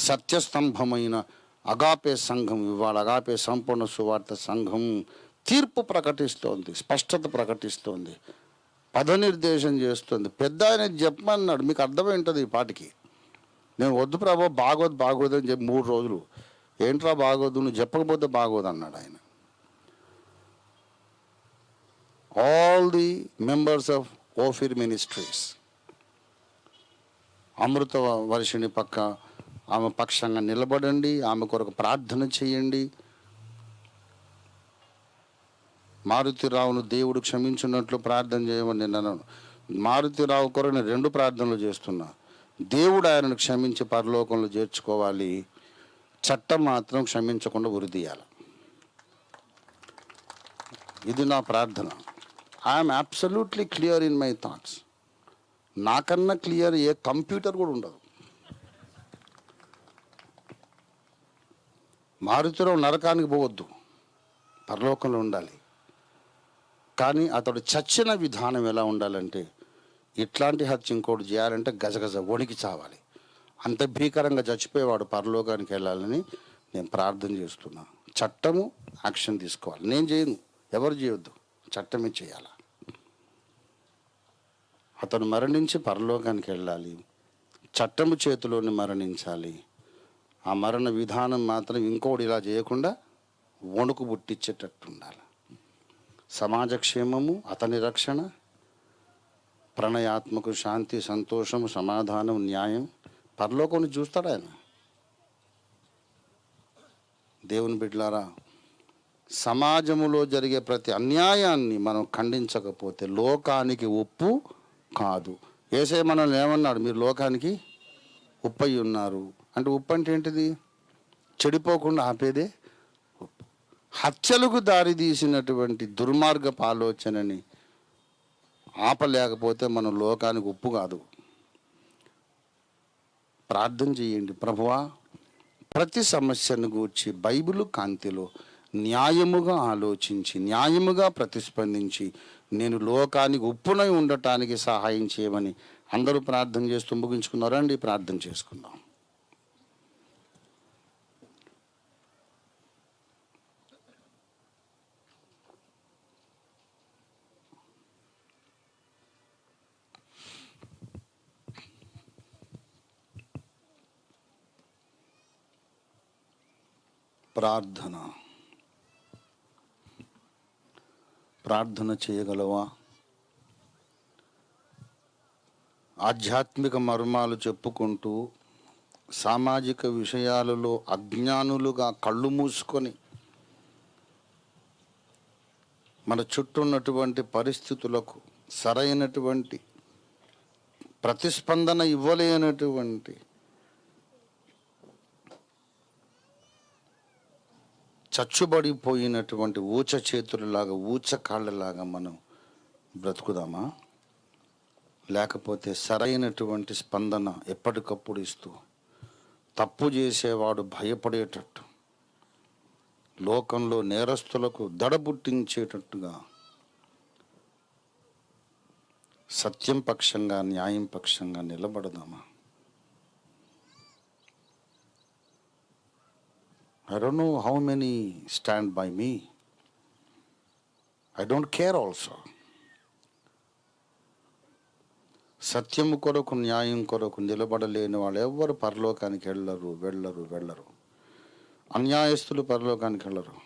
సత్యస్తంభమైన అగాపే సంఘం, ఇవాళ అగాపే సంపూర్ణ సువార్త సంఘం తీర్పు ప్రకటిస్తోంది, స్పష్టత ప్రకటిస్తోంది, పదనిర్దేశం చేస్తుంది. పెద్ద ఆయన చెప్పమన్నాడు, మీకు అర్థమైంటుంది ఈ పాటికి. నేను వద్దు ప్రభు, బాగోదు అని చెప్పి 3 రోజులు, ఏంట్రా బాగోదు, నువ్వు చెప్పకపోతే బాగోదు అన్నాడు ఆయన. All the members of Ophir ministries, Amrutha Varshini ఆమె పక్షంగా నిలబడండి, ఆమె కొరకు ప్రార్థన చేయండి. మారుతిరావును దేవుడు క్షమించున్నట్లు ప్రార్థన చేయమని నేను అన్నాను. మారుతిరావు కొరకు నేను 2 ప్రార్థనలు చేస్తున్నా. దేవుడు ఆయనను క్షమించి పరలోకంలో చేర్చుకోవాలి, చట్టం మాత్రం క్షమించకుండా ఉరిదీయాలి. ఇది నా ప్రార్థన. I'm absolutely clear in my thoughts. నాకన్నా క్లియర్ ఏ కంప్యూటర్ కూడా ఉండదు. మారుతిరావు నరకానికి పోవద్దు, పరలోకంలో ఉండాలి. కానీ అతడు చచ్చిన విధానం ఎలా ఉండాలంటే, ఇట్లాంటి హత్య ఇంకోటి చేయాలంటే గజగజ వణికి చావాలి. అంత భీకరంగా చచ్చిపోయేవాడు పరలోకానికి వెళ్ళాలని నేను ప్రార్థన చేస్తున్నా. చట్టము యాక్షన్ తీసుకోవాలి. నేను చేయను, ఎవరు చేయొద్దు, చట్టమే చేయాలి. అతను మరణించి పరలోకానికి వెళ్ళాలి, చట్టము చేతిలోని మరణించాలి. ఆ మరణ విధానం మాత్రం ఇంకోటి ఇలా చేయకుండా వణుకు పుట్టించేటట్టు ఉండాలి. సమాజ క్షేమము, అతని రక్షణ, ప్రణయాత్మకు శాంతి, సంతోషం, సమాధానం, న్యాయం, పరలోకాన్ని చూస్తాడు ఆయన. దేవుని బిడ్డలారా, సమాజములో జరిగే ప్రతి అన్యాయాన్ని మనం ఖండించకపోతే లోకానికి ఉప్పు కాదు. యేసయ్య మనల్ని ఏమన్నాడు? మీరు లోకానికి ఉప్పు అయి ఉన్నారు అంటే, ఉప్పు అంటే ఏంటిది? చెడిపోకుండా ఆపేదే ఉప్పు. హత్యలకు దారి తీసినటువంటి దుర్మార్గపు ఆలోచనని ఆపలేకపోతే మనం లోకానికి ఉప్పు కాదు. ప్రార్థన చేయండి, ప్రభువా ప్రతి సమస్యను గూర్చి బైబిలు కాంతిలో న్యాయముగా ఆలోచించి, న్యాయముగా ప్రతిస్పందించి నేను లోకానికి ఉప్పునై ఉండటానికి సహాయం చేయమని అందరూ ప్రార్థన చేస్తూ ముగించుకున్నారండి. ప్రార్థన చేసుకుందాం. ప్రార్థన చేయగలవా? ఆధ్యాత్మిక మర్మాలు చెప్పుకుంటూ సామాజిక విషయాలలో అజ్ఞానులుగా కళ్ళు మూసుకొని మన చుట్టూ ఉన్నటువంటి పరిస్థితులకు సరైనటువంటి ప్రతిస్పందన ఇవ్వలేనటువంటి చచ్చుబడిపోయినటువంటి ఊచ చేతులలాగా ఊచ కాళ్ళలాగా మనం బ్రతుకుదామా? లేకపోతే సరైనటువంటి స్పందన ఎప్పటికప్పుడు ఇస్తూ తప్పు చేసేవాడు భయపడేటట్టు, లోకంలో నేరస్తులకు దడబుట్టించేటట్టుగా సత్యం పక్షంగా న్యాయం పక్షంగా నిలబడదామా? I don't know how many stand by me. I don't care also. సత్యము కొరకు న్యాయం కొరకు నిలబడలేని వాళ్ళు ఎవ్వరు పరలోకానికి వెళ్ళరు. అన్యాయస్తులు పరలోకానికి వెళ్ళరు.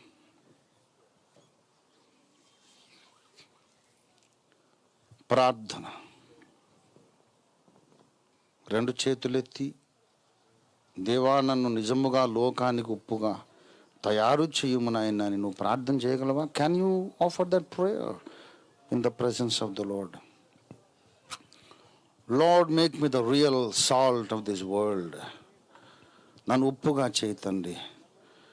ప్రార్థన. 2 చేతులెత్తి, దేవా నన్ను నిజముగా లోకానికి ఉప్పుగా తయారు చేయుము నాయనా అని నువ్వు ప్రార్థన చేయగలవా? Can you offer that prayer in the presence of the lord? Lord, make me the real salt of this world. నన్ను ఉప్పుగా చేయి తండ్రి.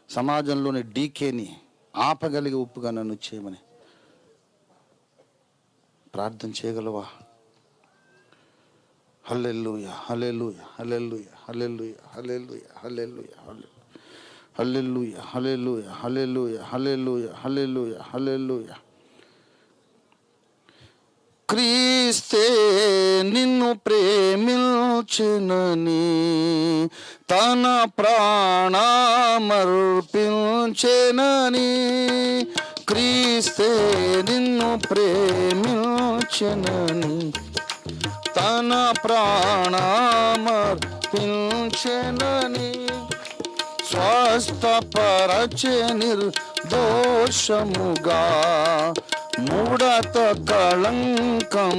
సమాజంలోని డీకేని ఆపగలిగే ఉప్పుగా నన్ను చేయమని ప్రార్థన చేయగలవా? హల్లెలూయా, హల్లెలూయా, హల్లెలూయా, హల్లెలూయా, హల్లెలూయా, హల్లెలూయా, హల్లెలూయా, హల్లెలూయా, హల్లెలూయా, హల్లెలూయా, హల్లెలూయా, హల్లెలూయా. క్రీస్తే నిన్ను ప్రేమించెనని తన ప్రాణమర్పించెనని, క్రీస్తే నిన్ను ప్రేమించెనని తన ప్రాణమర్పించెనని, స్వస్థపరచె నిర్దోషముగా ముడత కళంకం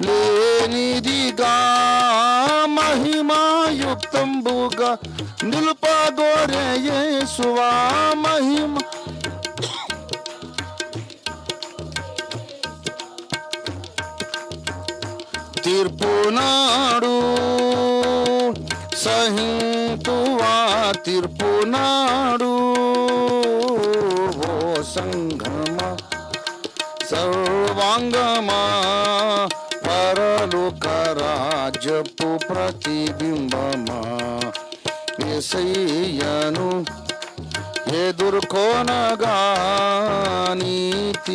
లేనిదిగా మహిమాయుక్తంబుగా నిలుపగోరే యేసువా మహిమ. తీర్పునాడు సహింతువా, తీర్పునాడు ఓ సంఘమా సర్వాంగమా, పరలోక రాజ్యపు ప్రతిబింబమా, యేసయ్యను ఎదుర్కొనగా నీతినలంకరించి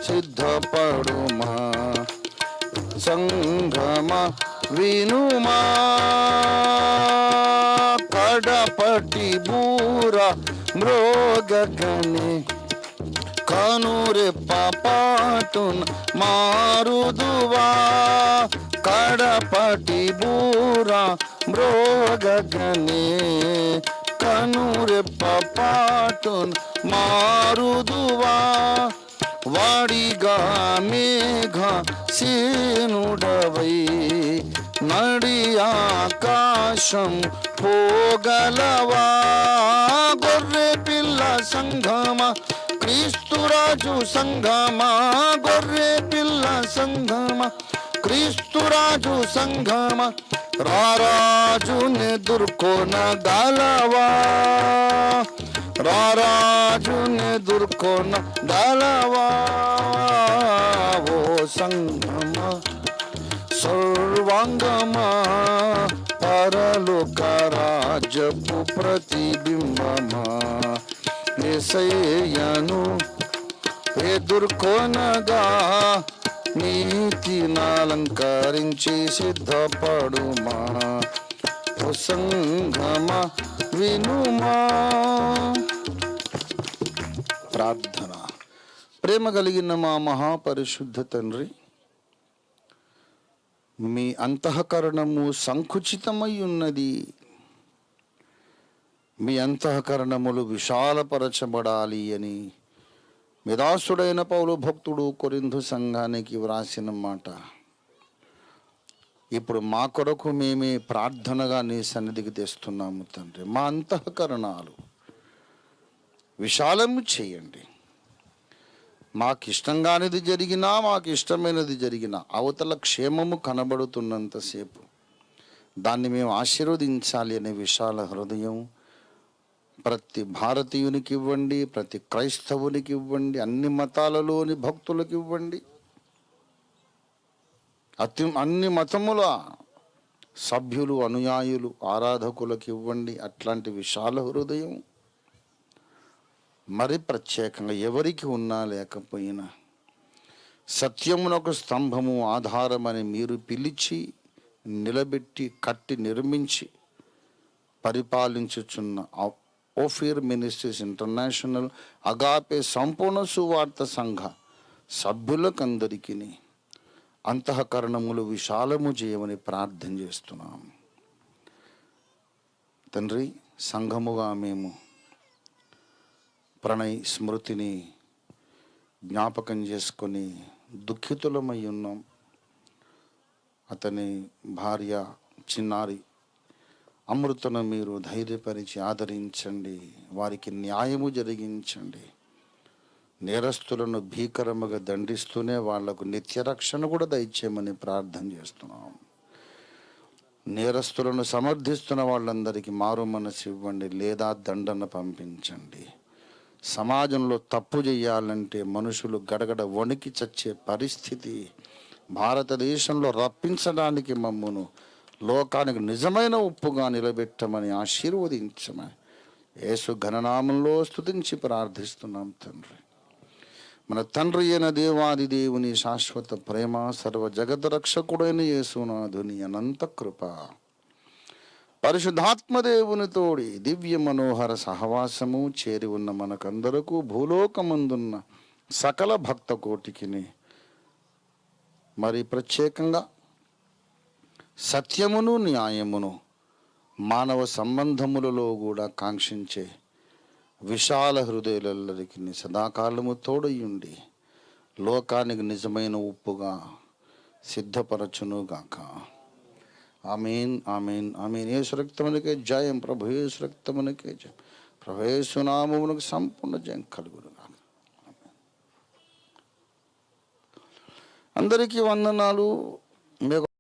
సిద్ధపడుమా. సంఘమా వినుమా, కడపటి బూర మ్రోగగనే, కనురెప్ప పాటున మారుదువా. కడపటి బూర మ్రోగగనే, కనురెప్ప పాటున మారుదువా. వాడిగా మేఘ సేనుడవై నడి ఆకాశం పోగలవా. గొర్రె పిల్ల సంఘమా క్రీస్తురాజు సంఘమా, గొర్రె పిల్ల సంఘమా క్రీస్తురాజు సంఘమా, రారాజునెదుర్కొనగలవా, రారాజునెదుర్కొనగలవా. ఓ సంఘమా సర్వాంగమా, పరలోక రాజ్యపు ప్రతిబింబమా, యేసయ్యను ఎదుర్కొనగా నీతినలంకరించి సిద్ధపడుమా. ఓ సంఘమా వినుమా. ప్రార్థన. ప్రేమ కలిగిన మా మహాపరిశుద్ధ తండ్రి, మీ అంతఃకరణము సంకుచితమై ఉన్నది. మీ అంతఃకరణములు విశాలపరచబడాలి అని మేధాసుడైన పౌలు భక్తుడు కొరింథు సంఘానికి వ్రాసిన మాట ఇప్పుడు మా కొరకు మేమే ప్రార్థనగా నీ సన్నిధికి తెస్తున్నాము తండ్రి. మా అంతఃకరణాలు విశాలము చేయండి. మాకు ఇష్టం కానిది జరిగినా, మాకు ఇష్టమైనది జరిగినా అవతల క్షేమము కనబడుతున్నంతసేపు దాన్ని మేము ఆశీర్వదించాలి అనే విశాల హృదయం ప్రతి భారతీయునికి ఇవ్వండి, ప్రతి క్రైస్తవునికి ఇవ్వండి, అన్ని మతాలలోని భక్తులకు ఇవ్వండి, అన్ని మతముల సభ్యులు, అనుయాయులు, ఆరాధకులకు ఇవ్వండి. అట్లాంటి విశాల హృదయం మరి ప్రత్యేకంగా ఎవరికి ఉన్నా లేకపోయినా సత్యమునకు స్తంభము ఆధారమని మీరు పిలిచి నిలబెట్టి కట్టి నిర్మించి పరిపాలించుచున్న ఓఫీర్ మినిస్ట్రీస్ ఇంటర్నేషనల్ అగాపే సంపూర్ణ సువార్త సంఘ సభ్యులకందరికీ అంతఃకరణములు విశాలము చేయమని ప్రార్థన చేస్తున్నాం. తండ్రి, సంఘముగా మేము ప్రణయ్ స్మృతిని జ్ఞాపకం చేసుకొని దుఃఖితులమై ఉన్నాం. అతని భార్య చిన్నారి అమృతను మీరు ధైర్యపరిచి ఆదరించండి, వారికి న్యాయము జరిగించండి. నేరస్తులను భీకరముగా దండిస్తూనే వాళ్లకు నిత్యరక్షణ కూడా దయచేయమని ప్రార్థన చేస్తున్నాం. నేరస్తులను సమర్థిస్తున్న వాళ్ళందరికీ మారు మనసు ఇవ్వండి, లేదా దండన పంపించండి. సమాజంలో తప్పు చేయాలంటే మనుషులు గడగడ వణికి చచ్చే పరిస్థితి భారతదేశంలో రప్పించడానికి మమ్మను లోకానికి నిజమైన ఉప్పుగా నిలబెట్టమని ఆశీర్వదించమని యేసు ఘననామంలో స్తుతించి ప్రార్థిస్తున్నాం తండ్రి. మన తండ్రి అయిన దేవాది దేవుని శాశ్వత ప్రేమ, సర్వ జగత్ రక్షకుడైన యేసునాథుని అనంత కృప, పరిశుద్ధాత్మదేవుని తోడి దివ్య మనోహర సహవాసము చేరి ఉన్న మనకందరకు భూలోకమందున్న సకల భక్త కోటికిని మరి ప్రత్యేకంగా సత్యమును న్యాయమును మానవ సంబంధములలో కూడా కాంక్షించే విశాల హృదయులందరికీ సదాకాలము తోడయుండి లోకానికి నిజమైన ఉప్పుగా సిద్ధపరచునుగాక. ఆమేన్, ఆమేన్, ఆమేన్. యేసు రక్తమునకే జయం, ప్రభు యేసు రక్తమునకే జయం, ప్రభు యేసు నామమునకు సంపూర్ణ జయం కలుగునుగాక. అందరికీ వందనాలు.